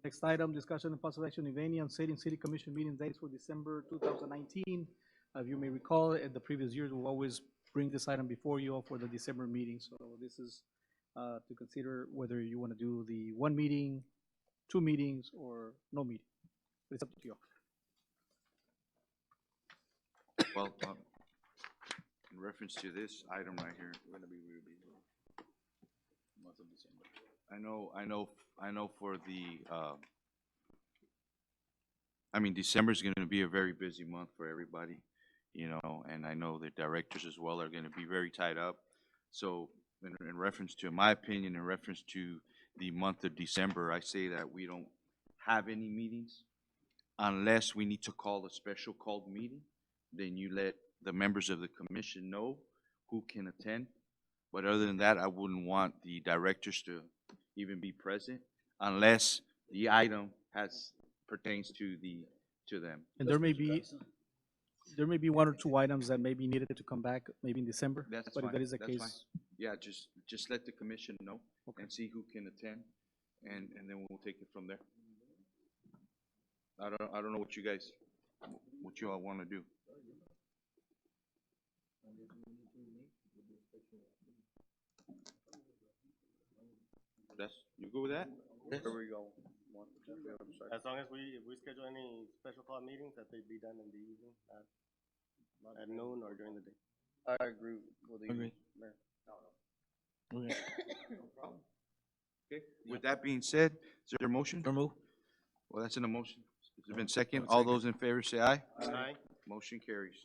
Next item, discussion and possible action, if any, on setting city commission meeting dates for December 2019. If you may recall, at the previous years, we always bring this item before you all for the December meeting. So this is to consider whether you want to do the one meeting, 2 meetings, or no meeting. It's up to you. Well, in reference to this item right here, we're gonna be really busy. Month of December. I know for the, December's gonna be a very busy month for everybody, and I know the directors as well are gonna be very tied up. So in reference to, in my opinion, in reference to the month of December, I say that we don't have any meetings unless we need to call a special called meeting. Then you let the members of the commission know who can attend. But other than that, I wouldn't want the directors to even be present unless the item pertains to them. And there may be one or two items that may be needed to come back, maybe in December. That's But if fine, that is the that's fine. case, Yeah, just let the commission know and see who can attend, and then we'll take it from there. I don't know what you all want to do. You go with that? Where we go? As long as if we schedule any special call meetings, that they be done in the evening, at noon or during the day. I agree with you, Agree. Mayor. Okay. Okay, with that being said, is there a motion? Remove. Well, that's in a motion. It's been second. All those in favor say aye. Aye. Motion carries.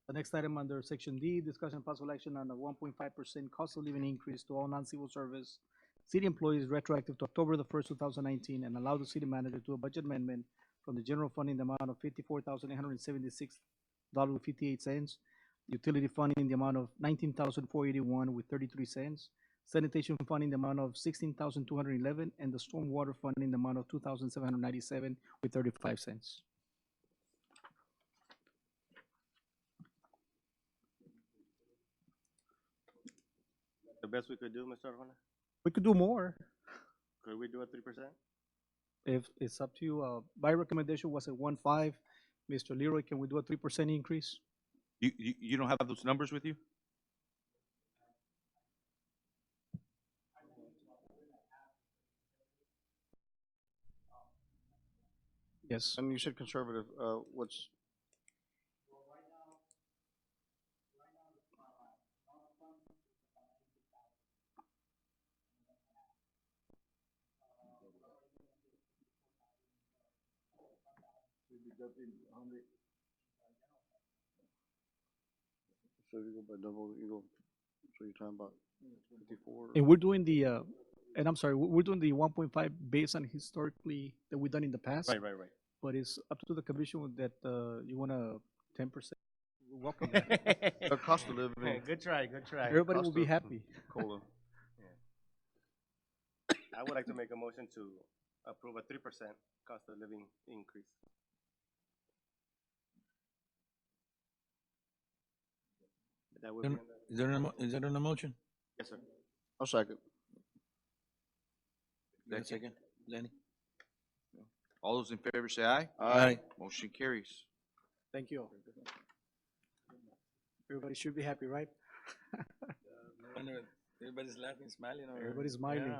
the next item under section D, discussion and possible action on a 1.5% cost of living increase to all non-civil service city employees retroactive to October the 1st, 2019, and allow the city manager to do a budget amendment from the general fund in the amount of $54,876.58, utility fund in the amount of $19,481 with 33 cents, sanitation fund in the amount of $16,211, and the stormwater fund in the amount of $2,797 with 35 cents. The best we could do, Mr. Arjona? We could do more Could we do a 3%? if it's up to you. My recommendation was at 1.5. Mr. Leroy, can we do a 3% increase? You don't have those numbers with you? Yes. And you said conservative, what's? So you go by double, so you're talking about 54? And we're doing and I'm sorry, we're doing the 1.5 based on historically that we've done in the past. Right. But it's up to the commission that you want a 10%. We're welcome. that. The cost of living. Good try. Everybody will cost be of happy. COLA. I would like to make a motion to approve a 3% cost of living increase. That would be, Is there an motion? yes, sir. I'll second. Second, Lenny? All those in favor say aye. Aye. Motion carries. Thank you. Everybody should be happy, right? Everybody's laughing, smiling. Everybody's smiling.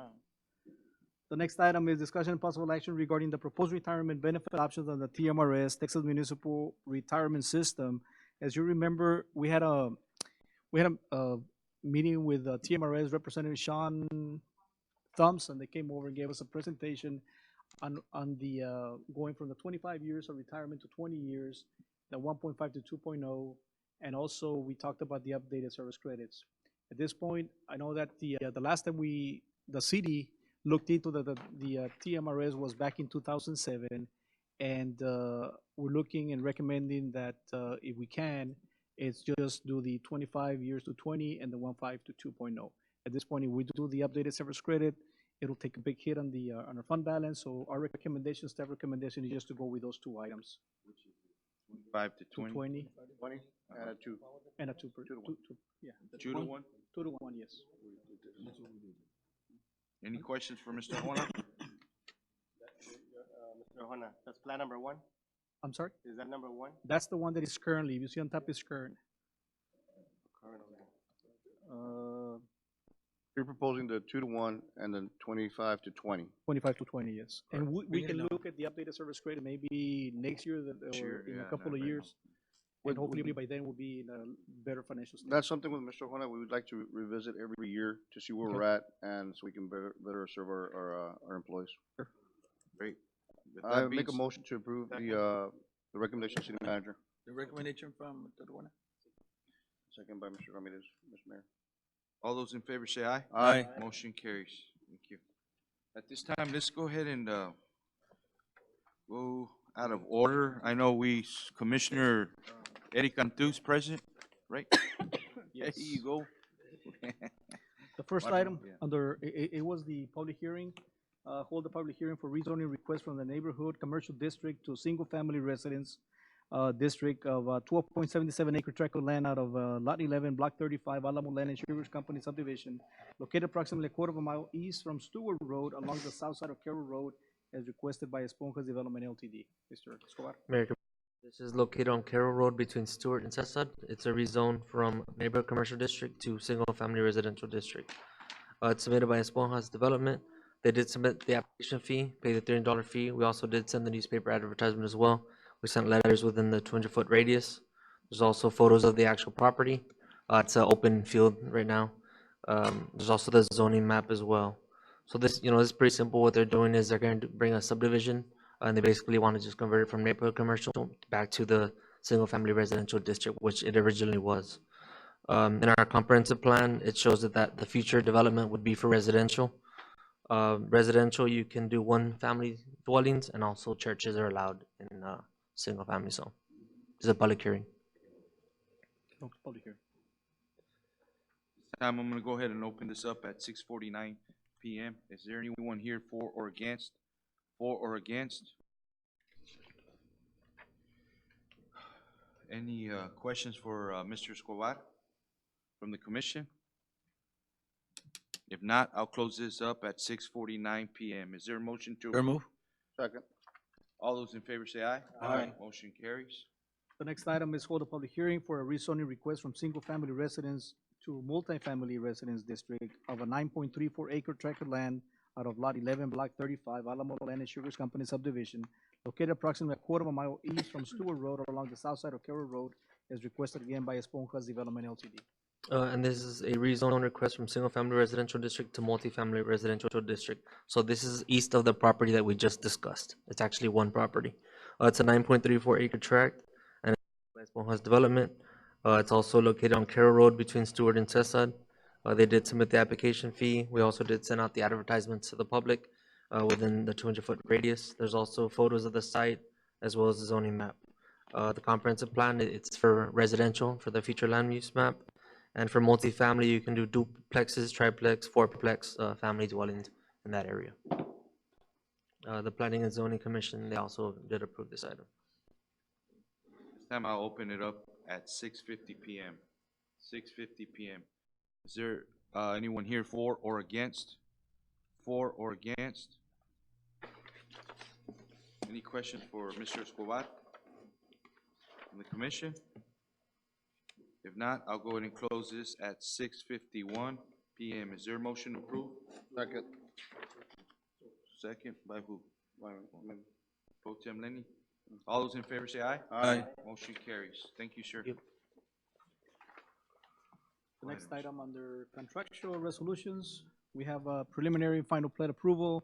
The next item is discussion and possible action regarding the proposed retirement benefit options on the TMRS, Texas Municipal Retirement System. As you remember, we had a meeting with TMRS Representative Sean Thompson. They came over and gave us a presentation on the going from the 25 years of retirement to 20 years, the 1.5 to 2.0, and also we talked about the updated service credits. At this point, I know that the last time the city looked into the TMRS was back in 2007, and we're looking and recommending that if we can, it's just do the 25 years to 20 and the 1.5 to 2.0. At this point, if we do the updated service credit, it'll take a big hit on our fund balance. So our recommendation, staff recommendation, is just to go with those two items. 5 to 20. 220 20 and a 2. and a 2 per, 2 to 1. yeah. 2 to 1. 2 to 1, yes. Any questions for Mr. Juan? Mr. Arjona, that's plan number 1? I'm sorry? Is that number 1? That's the one that is currently, if you see on top is current. You're proposing the 2 to 1 and then 25 to 20. 25 to 20, yes. And we can can know. look at the updated service credit maybe next year or in a couple of years. And hopefully by then we'll be in a better financial state. That's something with Mr. Juana, we would like to revisit every year to see where we're at and so we can better serve our employees. Great. With I that make a being motion to approve the recommendation of city manager. The recommendation from Mr. Juan? Second by Mr. Ramirez, Mr. Mayor. All those in favor say aye. Aye. Motion carries. Thank you. At this time, let's go ahead and go out of order. I know Commissioner Eddie Cantu's present, right? There you go. The first Why don't- item yeah. under, it was the public hearing, hold a public hearing for rezoning request from the neighborhood commercial district to single-family residence district of 12.77 acre tract of land out of Lot 11, Block 35, Alamo Land and Sugars Company subdivision, located approximately a quarter of a mile east from Stewart Road along the south side of Carroll Road, as requested by Esponjas Development LTD. Mr. Escobar. Mayor, this is located on Carroll Road between Stewart and Cesar. It's a rezone from neighborhood commercial district to single-family residential district. It's submitted by Esponjas Development. They did submit the application fee, pay the $30 fee. We also did send the newspaper advertisement as well. We sent letters within the 200-foot radius. There's also photos of the actual property. It's an open field right now. There's also the zoning map as well. So this, this is pretty simple. What they're doing is they're going to bring a subdivision, and they basically want to just convert it from neighborhood commercial back to the single-family residential district, which it originally was. In our comprehensive plan, it shows that the future development would be for residential. Residential, you can do one-family dwellings, and also churches are allowed in single-family zone. This is a public hearing. Public hearing. Time, I'm gonna go ahead and open this up at 6:49 PM. Is there anyone here for or against? For or against? Any questions for Mr. Escobar from the commission? If not, I'll close this up at 6:49 PM. Is there a motion to? Fair move. Second. All those in favor say aye. Aye. Motion carries. The next item is hold a public hearing for a rezoning request from single-family residence to multifamily residence district of a 9.34 acre tract of land out of Lot 11, Block 35, Alamo Land and Sugars Company subdivision, located approximately a quarter of a mile east from Stewart Road along the south side of Carroll Road, as requested again by Esponjas Development LTD. And this is a rezone request from single-family residential district to multifamily residential district. So this is east of the property that we just discussed. It's actually one property. It's a 9.34 acre tract, and it's by Esponjas Development. It's also located on Carroll Road between Stewart and Cesar. They did submit the application fee. We also did send out the advertisements to the public within the 200-foot radius. There's also photos of the site as well as the zoning map. The comprehensive plan, it's for residential, for the future land use map. And for multifamily, you can do duplexes, triplex, fourplex family dwellings in that area. The Planning and Zoning Commission, they also did approve this item. This time I'll open it up at 6:50 PM. 6:50 PM. Is there anyone here for or against? For or against? Any questions for Mr. Escobar from the commission? If not, I'll go ahead and close this at 6:51 PM. Is there a motion to approve? Second. Second by who? Pro Tem Lenny. All those in favor say aye. Aye. Motion carries. Thank you, sir. Yep. The next item under contractual resolutions, we have a preliminary and final plat approval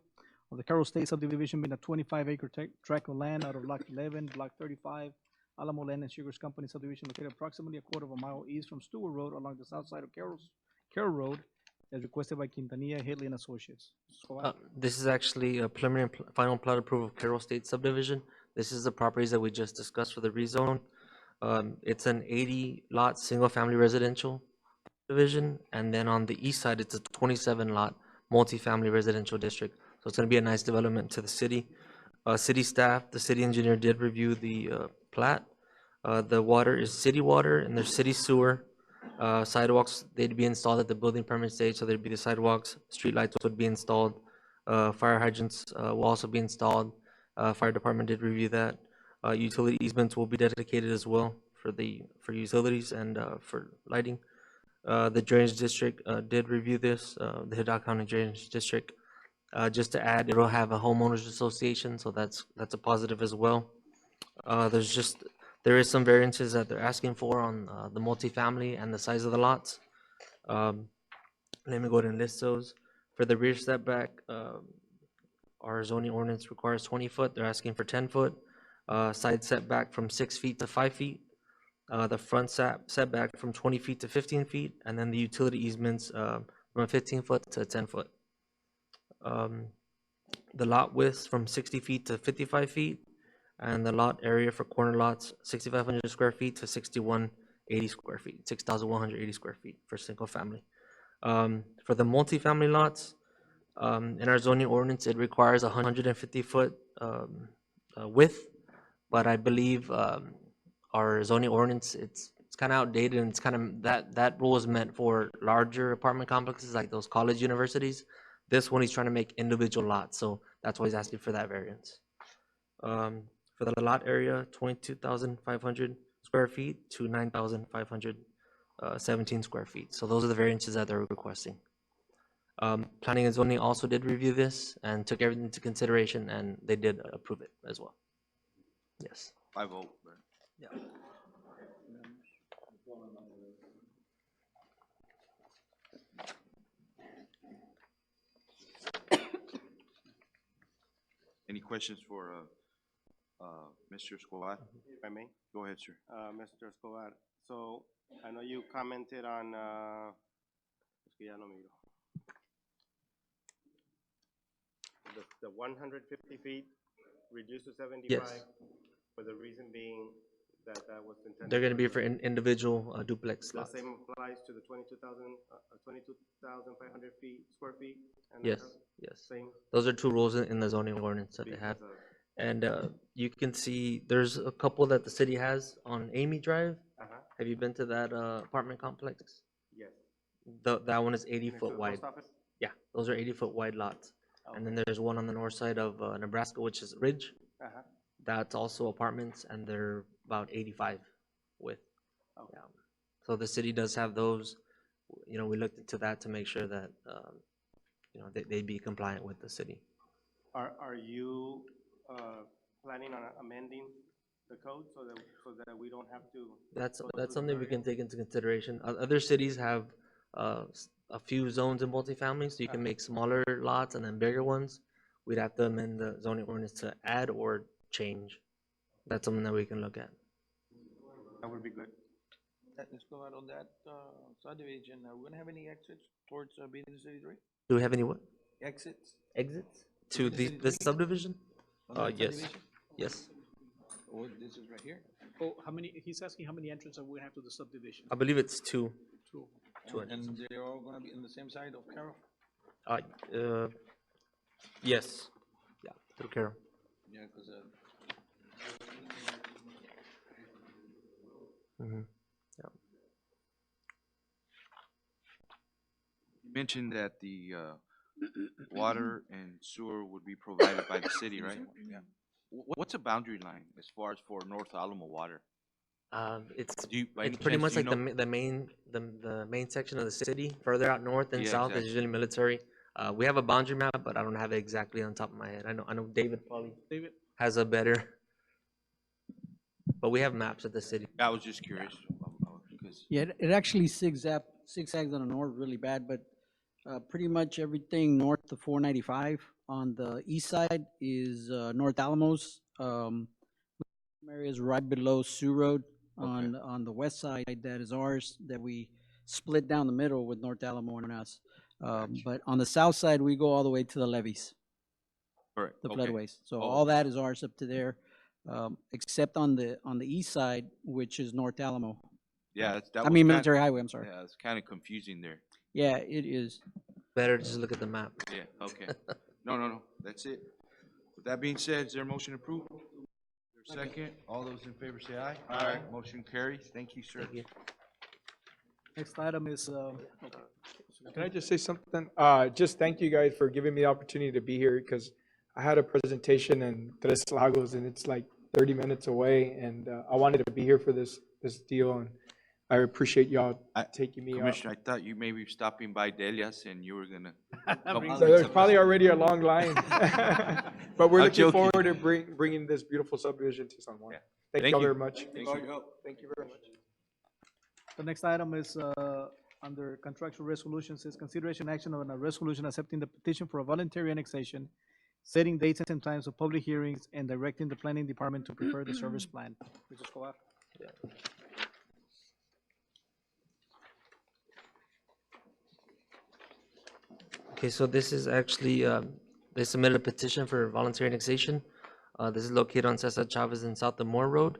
of the Carroll State subdivision being a 25 acre tract of land out of Lot 11, Block 35, Alamo Land and Sugars Company subdivision located approximately a quarter of a mile east from Stewart Road along the south side of Carroll Road, as requested by Quintanilla, Hitley and Associates. This is actually a preliminary final plat approval of Carroll State subdivision. This is the properties that we just discussed for the rezone. It's an 80-lot single-family residential division, and then on the east side, it's a 27-lot multifamily residential district. So it's going to be a nice development to the city. City staff, the city engineer did review the plat. The water is city water, and there's city sewer. Sidewalks, they'd be installed at the building permit stage, so there'd be the sidewalks. Streetlights would be installed. Fire hydrants will also be installed. Fire department did review that. Utility easements will be dedicated as well for utilities and for lighting. The drainage district did review this, the Hidalgo County Drainage District. Just to add, it'll have a homeowners association, so that's a positive as well. There is some variances that they're asking for on the multifamily and the size of the lots. Let me go ahead and list those. For the rear setback, our zoning ordinance requires 20 foot. They're asking for 10 foot. Side setback from 6 feet to 5 feet. the front setback from 20 feet to 15 feet, and then the utility easements from a 15-foot to a 10-foot. The lot widths from 60 feet to 55 feet, and the lot area for corner lots, 6,500 square feet to 6,180 square feet, 6,180 square feet for single family. For the multifamily lots, in our zoning ordinance, it requires a 150-foot width, but I believe our zoning ordinance, it's kind of outdated, and it's kind of, that rule is meant for larger apartment complexes like those college universities. This one, he's trying to make individual lots, so that's why he's asking for that variance. For the lot area, 22,500 square feet to 9,517 square feet. So those are the variances that they're requesting. Planning and zoning also did review this and took everything into consideration, and they did approve it as well. Yes. I vote. Yeah. Any questions for Mr. Escobar? If I may? Go ahead, sir. Mr. Escobar, so I know you commented on, es que ya no miro. The 150 feet reduced to 75? Yes. For the reason being that that was intended. They're going to be for individual duplex The lots. same applies to the 22,500 square feet? And Yes, that's yes. Same? Those are two rules in the zoning ordinance that they have. Because of- And you can see, there's a couple that the city has on Amy Drive. Have you been to that apartment complex? Yes. That one is 80 Next to foot the wide. post office? Yeah, those are 80-foot wide lots. And then there's one on the north side of Nebraska, which is Ridge. That's also apartments, and they're about 85 width. Okay. Yeah. So the city does have those. You know, we looked into that to make sure that, you know, they'd be compliant with the city. Are you planning on amending the code so that we don't have to? That's something we can take into consideration. Other cities have a few zones in multifamily, so you can make smaller lots and then bigger ones. We'd have to amend the zoning ordinance to add or change. That's something that we can look at. That would be good. Let's go out on that subdivision. Are we gonna have any exits towards Beacon City 3? Do we have any what? Exits? Exits? To Beacon City this 3? subdivision? On that Yes. subdivision? Yes. Oh, this is right here? Oh, how many, he's asking how many entrances are we gonna have to the subdivision? I believe it's two. Two. And they're all gonna be in the same side of Carroll? Yes. Yeah, through Carroll. Yeah, because Mm-hmm. Yeah. You mentioned that the water and sewer would be provided by the city, right? Yeah. What's a boundary line as far as for North Alamo water? It's by any it's pretty chance much do like you the main section of the city. Further out north and Yeah, south is exactly. usually military. We have a boundary map, but I don't have it exactly on top of my head. I know David probably David? has a better, but we have maps at the city. I was just curious. Because Yeah, it actually zigzags on the north really bad, but pretty much everything north of 495 on the east side is North Alamos. Areas right below Sioux Road on the west side, that is ours, that we split down the middle with North Alamo and us. But on the south side, we go all the way to the levees, Correct. the Okay. floodways. So Oh. all that is ours up to there, except on the east side, which is North Alamo. Yeah, that I was mean kinda- military highway, I'm sorry. Yeah, it's kind of confusing there. Yeah, it is. Better to just look at the map. Yeah, okay. No, that's it. With that being said, is there a motion approved? Second, all those in favor say aye. Aye. Motion carries. Thank you, sir. Thank you. Next item is, Can I just say something? Just thank you guys for giving me the opportunity to be here, because I had a presentation in Tres Lagos and it's like 30 minutes away, and I wanted to be here for this deal, and I appreciate y'all taking me up. Commissioner, I thought you may be stopping by Delia's and you were gonna. So there's probably already a long line. But we're I'm looking joking. forward to bringing this beautiful subdivision to San Juan. Thank Thank y'all you. very much. Thank you. Thank you very much. the next item is, under contractual resolutions, is consideration action on a resolution accepting the petition for a voluntary annexation, setting dates and times of public hearings, and directing the planning department to prepare the service plan. Mr. Escobar? Okay, so this is actually, they submitted a petition for voluntary annexation. This is located on Cesar Chavez and South Moore Road.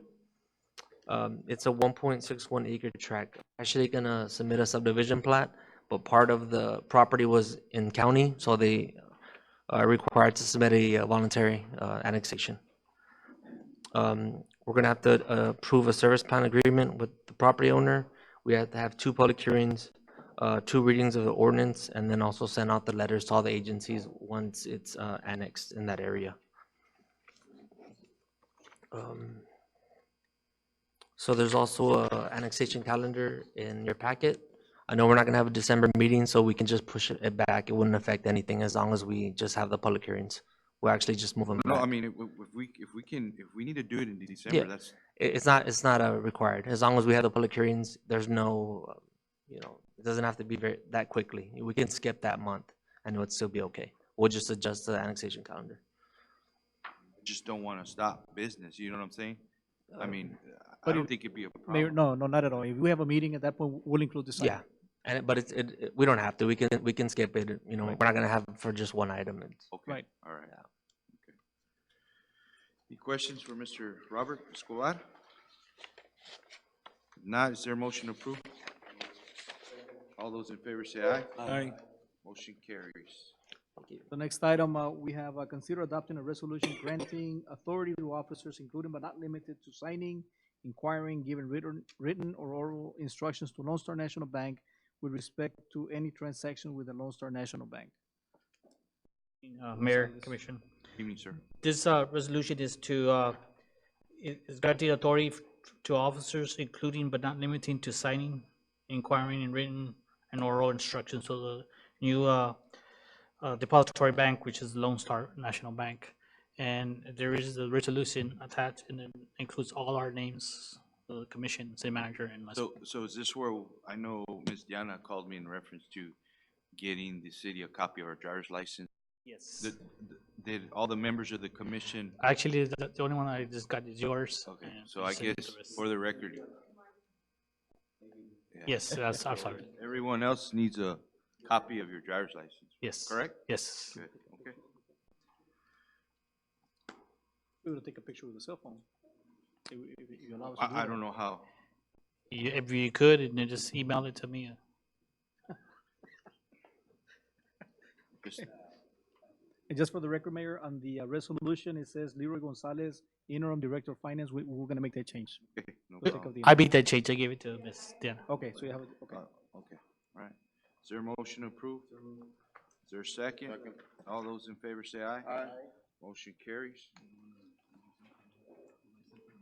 It's a 1.61 acre tract. Actually gonna submit a subdivision plat, but part of the property was in county, so they are required to submit a voluntary annexation. We're gonna have to approve a service plan agreement with the property owner. We have to have 2 public hearings, 2 readings of the ordinance, and then also send out the letters to all the agencies once it's annexed in that area. So there's also a annexation calendar in your packet. I know we're not gonna have a December meeting, so we can just push it back. It wouldn't affect anything as long as we just have the public hearings. We'll actually just move them No, I back. mean, if we need to do it in Yeah, December, that's, it's not required. As long as we have the public hearings, there's no, it doesn't have to be that quickly. We can skip that month and it would still be okay. We'll just adjust the annexation calendar. just don't wanna stop business, you know what I'm saying? I mean, I But don't if- think it'd be a Mayor, problem. no, not at all. If we have a meeting at that point, we'll include this Yeah, item. but we don't have to. We can skip it. We're not gonna have it for just one item. Okay, Right. all right. Okay. Any questions for Mr. Robert Escobar? If not, is there a motion to approve? All those in favor say aye. Aye. Motion carries. The next item, we have, consider adopting a resolution granting authority to officers, including but not limited to signing, inquiring, giving written or oral instructions to Lone Star National Bank with respect to any transaction with the Lone Star National Bank. Mayor, Commission. Evening, sir. This resolution is to, is granting authority to officers, including but not limiting to signing, inquiring, and written and oral instructions. So the new depository bank, which is Lone Star National Bank. And there is a resolution attached, and it includes all our names, the commission, city manager, and myself. So is this where, I know Ms. Diana called me in reference to getting the city a copy of our driver's license? Yes. Did all the members of the commission? Actually, the only one I just got is yours. Okay, and so I send it guess to the rest. for the record. Yeah. Yes, I'm sorry. Everyone else needs a copy of your driver's license. Yes. Correct? Yes. Good, okay. We will take a picture with a cell phone. If you allow us to do I that. don't know how. If you could, and then just email it to me. Just- And just for the record, Mayor, on the resolution, it says Leroy Gonzalez, Interim Director of Finance. We're gonna make that change. Okay, no For the sake problem. of the I made that change. I gave it to Ms. Diana. Okay, so you have it, okay. Okay, all right. Is there a motion approved? Is there a second? Second. All those in favor say aye. Aye. Motion carries.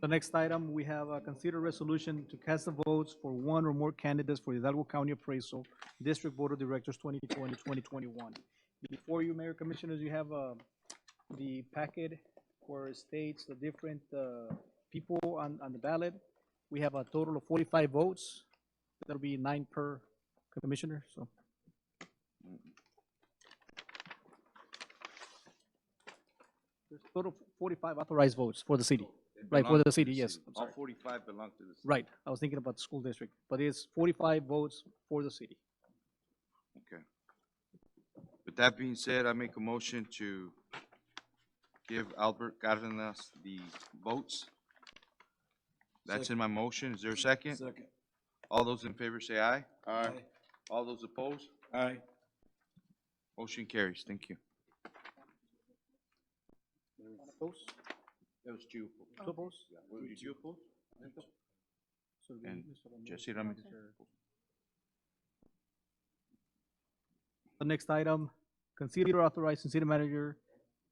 The next item, we have a consider resolution to cast the votes for one or more candidates for the Hidalgo County Appraisal District Board of Directors 2020-2021. Before you, Mayor, Commissioners, you have the packet where it states the different people on the ballot. We have a total of 45 votes. That'll be 9 per commissioner, so. There's a total of 45 authorized votes for the city. Right, for Belong the to city, yes. I'm All sorry. 45 belong to the city. Right, I was thinking about the school district, but it's 45 votes for the city. Okay. With that being said, I make a motion to give Albert Cardenas the votes. That's in my motion. Is there a second? Second. All those in favor say aye. Aye. All those opposed? Aye. Motion carries. Thank you. Opposed? That was you. Two opposed? Did you oppose? So we- And Mr. Ramirez. Jesse Ramirez. The next item, consider authorizing city manager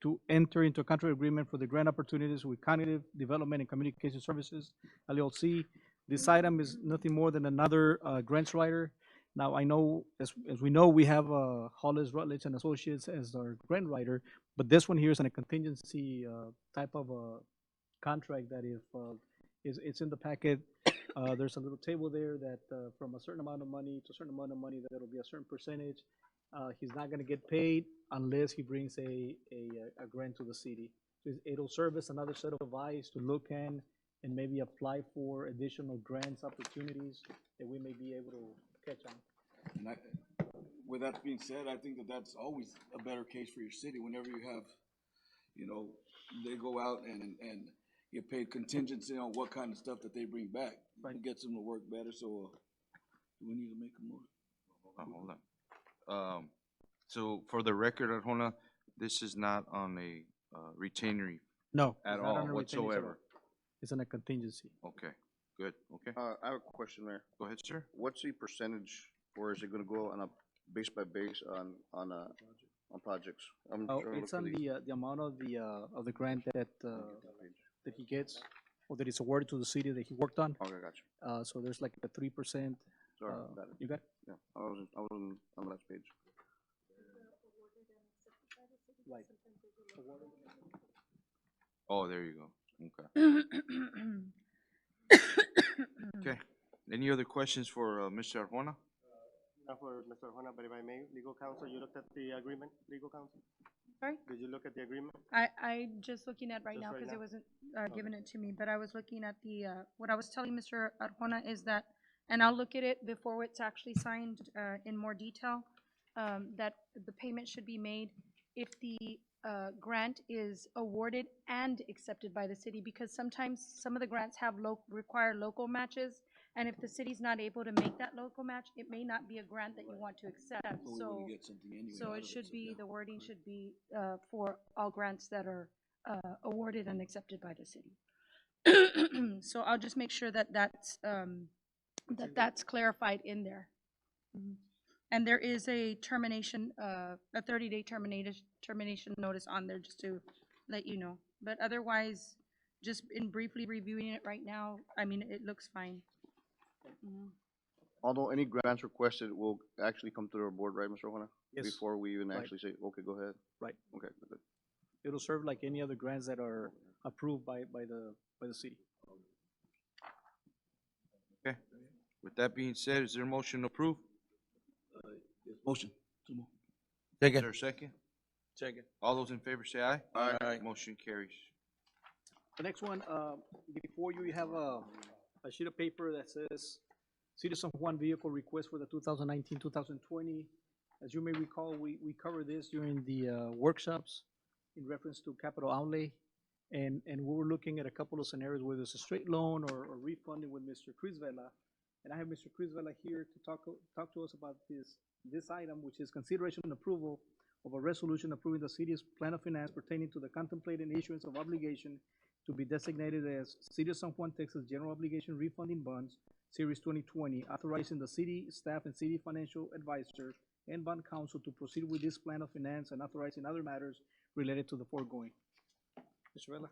to enter into a contract agreement for the grant opportunities with Cognitive Development and Communication Services, LLC. This item is nothing more than another grants writer. Now, I know, as we know, we have Hollis, Rutledge and Associates as our grant writer, but this one here is in a contingency type of a contract that if it's in the packet. There's a little table there that from a certain amount of money to a certain amount of money, that'll be a certain percentage. He's not gonna get paid unless he brings a grant to the city. So it'll serve as another set of eyes to look in and maybe apply for additional grants opportunities that we may be able to catch on. with that being said, I think that that's always a better case for your city whenever you have, you know, they go out and get paid contingency on what kind of stuff that they bring back. It gets them to work better, so, do we need to make a motion? Hold on. So for the record, Arjona, this is not on a retainer No. at it's not all on a retainage at all. whatsoever. It's on a contingency. Okay, good, okay. I have a question, Mayor. Go ahead, sir. What's the percentage, or is it gonna go on a base by base on projects? I'm Oh, trying to it's look on for the amount of the grant that he gets, or that is awarded to the city that he worked on. Okay, gotcha. So there's like a 3%. Sorry, got it. You got it? Yeah, I wasn't on the last page. Right. Oh, there you go, okay. Okay, any other questions for Mr. Arjona? Not for Mr. Juan, but if I may, legal counsel, you looked at the agreement, legal counsel? Sorry? Did you look at the agreement? I just looking at right Just now, right because it now? wasn't given it to me, but I was looking at the, what I was telling Mr. Arjona is that, and I'll look at it before it's actually signed in more detail, that the payment should be made if the grant is awarded and accepted by the city, because sometimes some of the grants have require local matches, and if the city's not able to make that local match, it may not be a grant that you want to accept. But we So, wanna get something anyway so out it of should so, be, yeah. the wording should be for all grants that are awarded and accepted by the city. So I'll just make sure that that's clarified in there. Mhm. And there is a termination, a 30-day termination notice on there, just to let you know. But otherwise, just in briefly reviewing it right now, I mean, it looks fine. Mhm. Although any grants requested will actually come to our board, right, Mr. Juana? Yes. Before we even Right. actually say, okay, go ahead. Right. Okay, good. It'll serve like any other grants that are approved by the city. Okay, with that being said, is there a motion to approve? Motion. Is there a second? Second. All those in favor say aye. Aye. Motion carries. The next one, before you have a sheet of paper that says Citizen Juan vehicle request for the 2019-2020. As you may recall, we covered this during the workshops in reference to capital outlay. And we were looking at a couple of scenarios, whether it's a straight loan or refunding with Mr. Chris Vela. And I have Mr. Chris Vela here to talk to us about this item, which is consideration and approval of a resolution approving the city's plan of finance pertaining to the contemplated issuance of obligation to be designated as City of San Juan, Texas General Obligation Refunding Bonds, Series 2020, authorizing the city staff and city financial advisor and bond counsel to proceed with this plan of finance and authorizing other matters related to the foregoing. Mr. Vela?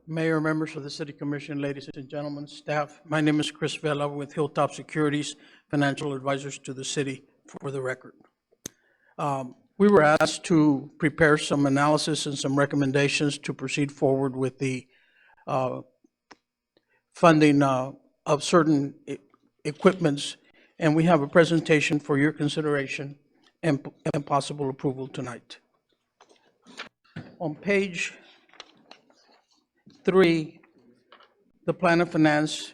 Mayor, members of the City Commission, ladies and gentlemen, staff, my name is Chris Vela with Hilltop Securities, financial advisors to the city, for the record. We were asked to prepare some analysis and some recommendations to proceed forward with the funding of certain equipments, and we have a presentation for your consideration and possible approval tonight. On page 3, the plan of finance,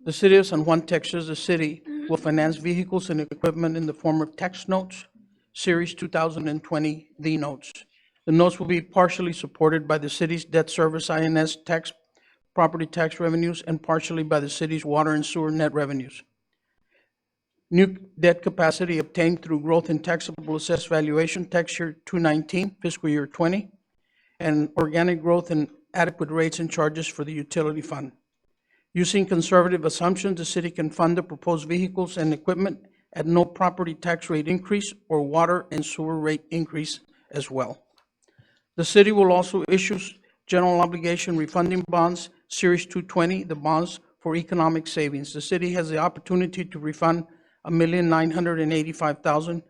the City of San Juan, Texas, the city will finance vehicles and equipment in the form of tax notes, Series 2020 D notes. The notes will be partially supported by the city's debt service INS tax, property tax revenues, and partially by the city's water and sewer net revenues. New debt capacity obtained through growth in taxable assessed valuation, tax year 2019, fiscal year 20, and organic growth in adequate rates and charges for the utility fund. Using conservative assumptions, the city can fund the proposed vehicles and equipment at no property tax rate increase or water and sewer rate increase as well. The city will also issue general obligation refunding bonds, Series 220, the bonds for economic savings. The city has the opportunity to refund $1,985,000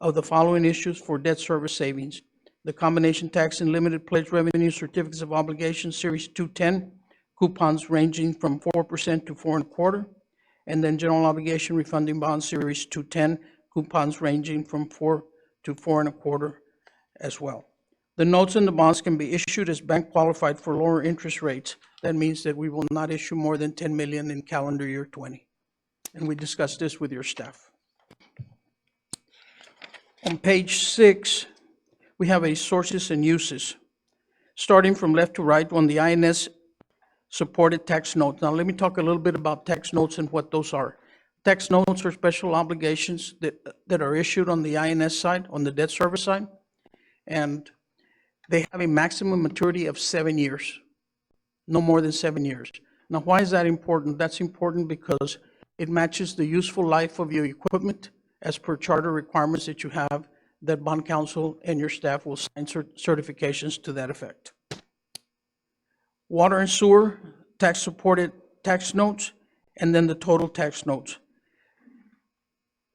of the following issues for debt service savings: the combination tax and limited pledge revenue certificates of obligation, Series 210, coupons ranging from 4% to 4.25%, and then general obligation refunding bond series 210, coupons ranging from 4 to 4.25 as well. The notes and the bonds can be issued as bank qualified for lower interest rates. That means that we will not issue more than 10 million in calendar year 20. And we discussed this with your staff. On page 6, we have a sources and uses. Starting from left to right on the INS supported tax notes. Now, let me talk a little bit about tax notes and what those are. Tax notes are special obligations that are issued on the INS side, on the debt service side, and they have a maximum maturity of 7 years, no more than 7 years. Now, why is that important? That's important because it matches the useful life of your equipment as per charter requirements that you have, that bond counsel and your staff will sign certifications to that effect. Water and sewer, tax-supported tax notes, and then the total tax notes.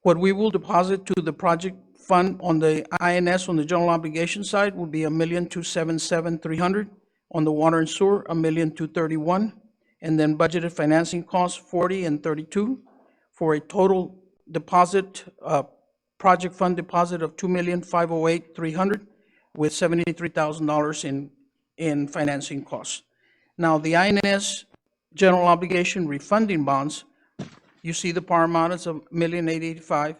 What we will deposit to the project fund on the INS, on the general obligation side, will be $1,277,300. On the water and sewer, $1,231,000, and then budgeted financing costs, $40 and $32, for a total deposit, project fund deposit of $2,508,300, with $73,000 in financing costs. Now, the INS general obligation refunding bonds, you see the par amount is $1,885,000,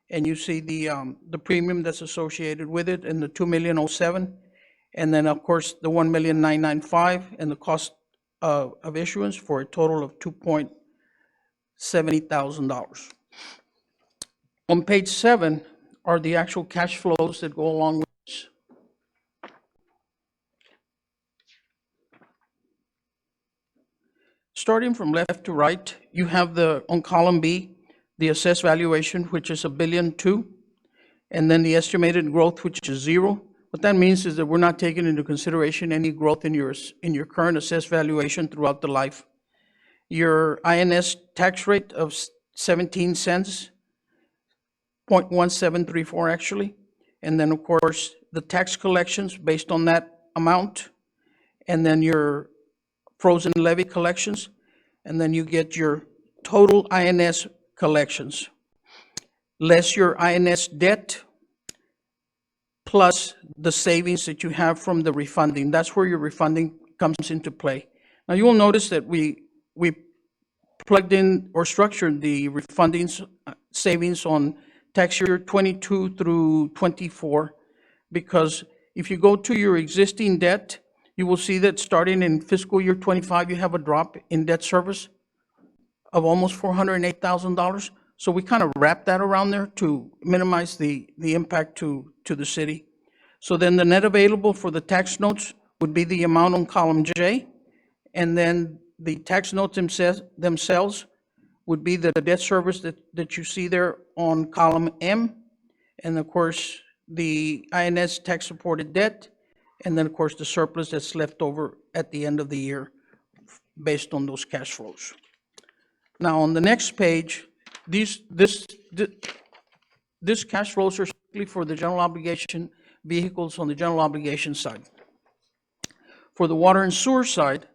and you see the premium that's associated with it, and the $2,007,000, and then, of course, the $1,995,000 and the cost of issuance, for a total of $2,070,000. On page 7 are the actual cash flows that go along with this. Starting from left to right, you have on column B, the assessed valuation, which is $1.2 billion, and then the estimated growth, which is 0. What that means is that we're not taking into consideration any growth in your current assessed valuation throughout the life. Your INS tax rate of 17 cents, 0.1734 actually, and then, of course, the tax collections based on that amount, and then your frozen levy collections, and then you get your total INS collections, less your INS debt, plus the savings that you have from the refunding. That's where your refunding comes into play. Now, you will notice that we plugged in or structured the refunding savings on tax year 22 through 24, because if you go to your existing debt, you will see that starting in fiscal year 25, you have a drop in debt service of almost $408,000. So we kind of wrap that around there to minimize the impact to the city. So then the net available for the tax notes would be the amount on column J, and then the tax notes themselves would be the debt service that you see there on column M, and of course, the INS tax-supported debt, and then, of course, the surplus that's left over at the end of the year based on those cash flows. Now, on the next page, this cash flows are strictly for the general obligation vehicles on the general obligation side. For the water and sewer side,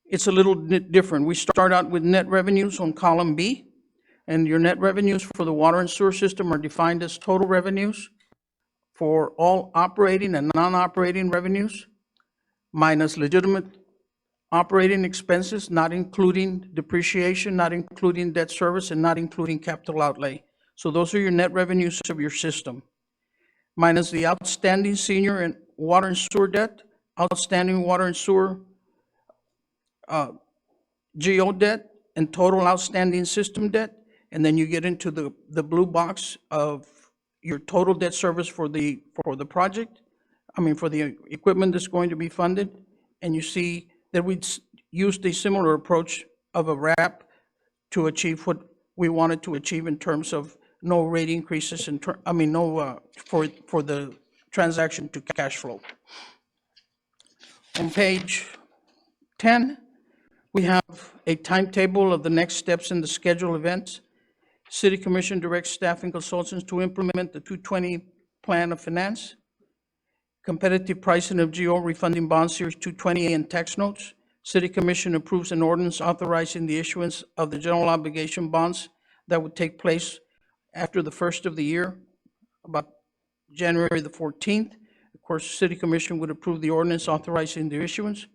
it's a little bit different. We start out with net revenues on column B, and your net revenues for the water and sewer system are defined as total revenues for all operating and non-operating revenues, minus legitimate operating expenses, not including depreciation, not including debt service, and not including capital outlay. So those are your net revenues of your system, minus the outstanding senior and water and sewer debt, outstanding water and sewer GO debt, and total outstanding system debt. And then you get into the blue box of your total debt service for the project, for the equipment that's going to be funded. And you see that we used a similar approach of a wrap to achieve what we wanted to achieve in terms of no rate increases, for the transaction to cash flow. On page 10, we have a timetable of the next steps in the scheduled events. City Commission directs staff and consultants to implement the 220 Plan of Finance, competitive pricing of GO refunding bond series 220 and tax notes, City Commission approves an ordinance authorizing the issuance of the general obligation bonds that would take place after the first of the year, about January the 14th. Of course, the City Commission would approve the ordinance authorizing the issuance.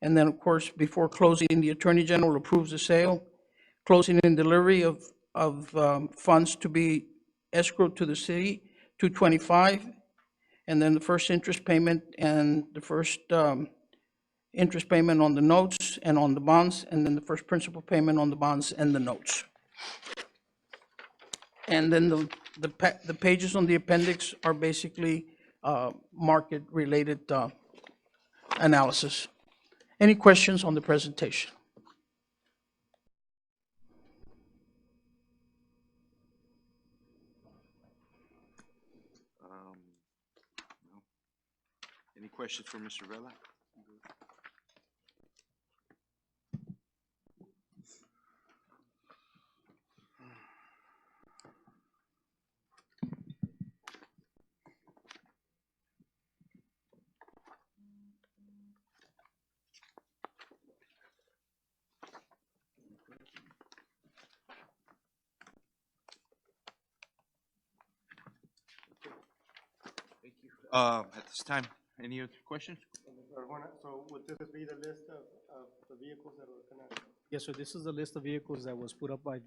And then, of course, before closing, the Attorney General approves the sale, closing and delivery of funds to be escrowed to the city, 225, and then the first interest payment and the first interest payment on the notes and on the bonds, and then the first principal payment on the bonds and the notes. And then the pages on the appendix are basically market-related analysis. Any questions on the presentation? No. Any questions for Mr. Vela? At this time, any other questions? So would this be the list of the vehicles that are gonna? Yes, sir, this is the list of vehicles that was put up by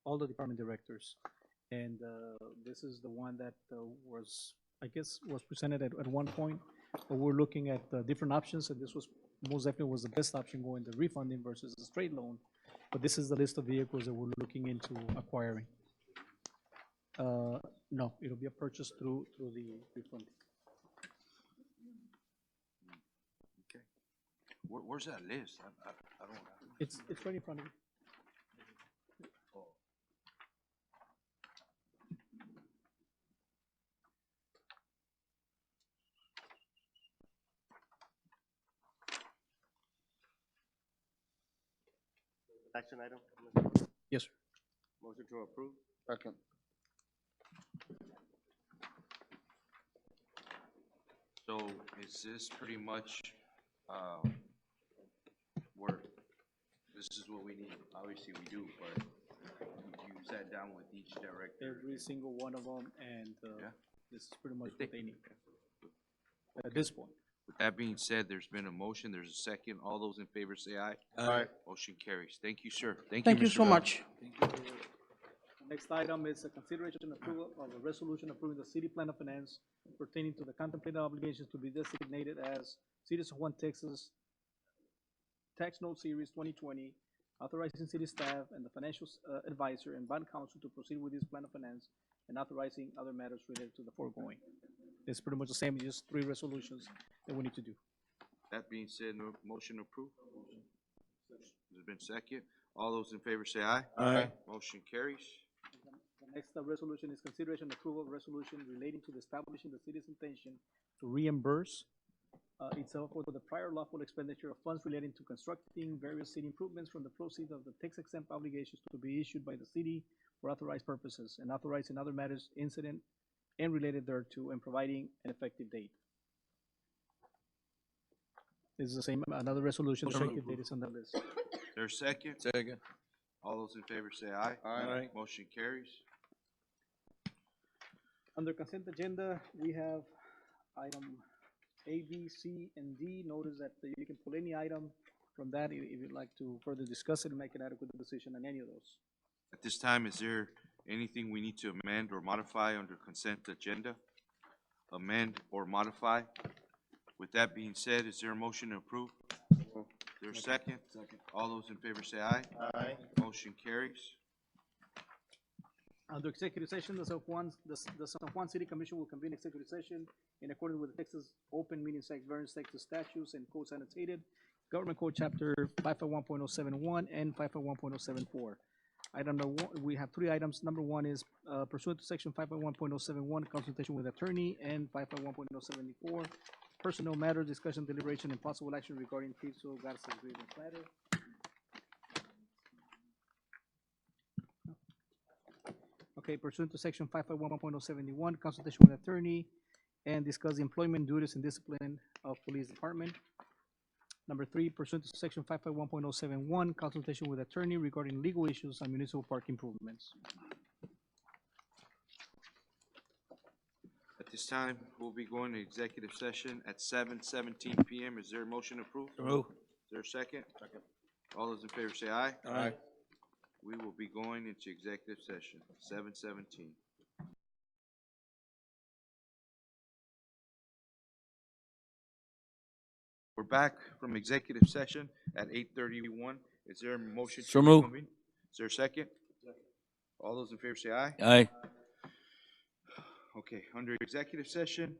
all the department directors. And this is the one that was, I guess, was presented at one point, but we're looking at different options, and this was, most definitely was the best option, going the refunding versus the straight loan. But this is the list of vehicles that we're looking into acquiring. No, it'll be a purchase through the refund. Okay. Where's that list? I don't know. It's right in front of you. Action item? Yes, sir. Motion to approve? Second. So is this pretty much, where, this is what we need? Obviously we do, but you sat down with each director? Every single one of them, and Yeah. this is pretty much what they need at this point. With that being said, there's been a motion, there's a second. All those in favor say aye. Aye. Motion carries. Thank you, sir. Thank you Mr. so Vela. much. Next item is a consideration and approval of a resolution approving the city plan of finance pertaining to the contemplated obligations to be designated as City of Juan, Texas Tax Note Series 2020, authorizing city staff and the financial advisor and bond counsel to proceed with this plan of finance, and authorizing other matters related to the foregoing. It's pretty much the same, just 3 resolutions that we need to do. That being said, no motion approved. There's been second. All those in favor say aye. Aye. Motion carries. The next resolution is consideration and approval of resolution relating to the establishing the city's intention to reimburse itself for the prior lawful expenditure of funds relating to constructing various city improvements from the proceeds of the tax-exempt obligations to be issued by the city for authorized purposes, and authorizing other matters incident and related thereto, and providing an effective date. This is the same, another resolution, the effective date is on the list. There's second? Second. All those in favor say aye. Aye. Motion carries. Under consent agenda, we have item A, B, C, and D. Notice that you can pull any item from that if you'd like to further discuss it and make an adequate decision on any of those. At this time, is there anything we need to amend or modify under consent agenda? Amend or modify? With that being said, is there a motion to approve? There's a second? Second. All those in favor say aye. Aye. Motion carries. Under executive session, the San Juan City Commission will convene executive session in accordance with the Texas Open Meetings Act, various Texas statutes, and codes annotated, Government Code Chapter 551.071 and 551.074. Item number 1, we have 3 items. Number 1 is pursuant to Section 551.071, consultation with attorney, and 551.074, personnel matters, discussion, deliberation, and possible action regarding Cristo Garza's grievance matter. Okay, pursuant to Section 551.071, consultation with attorney, and discuss the employment duties and discipline of police department. Number 3, pursuant to section 551.071, consultation with attorney regarding legal issues on municipal park improvements. At this time, we'll be going to executive session at 7:17 PM. Is there a motion approved? Move. Is there a second? Second. All those in favor say aye. Aye. We will be going into executive session, 7:17. We're back from executive session at 8:31. Is there a motion to So moved. reconvene? Is there a second? All those in favor say aye. Aye. Okay, under executive session,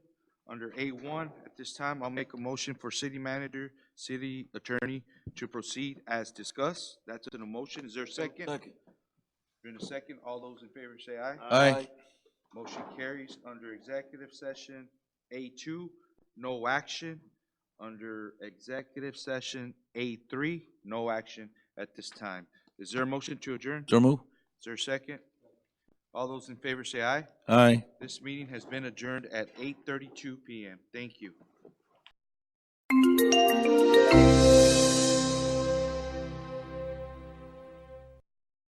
under A1, at this time, I'll make a motion for city manager, city attorney to proceed as discussed. That's an motion. Is there a second? Second. In a second, all those in favor say aye. Aye. Motion carries. Under executive session, A2, no action. Under executive session, A3, no action at this time. Is there a motion to adjourn? So move. Is there a second? All those in favor say aye. Aye. This meeting has been adjourned at 8:32 PM. Thank you.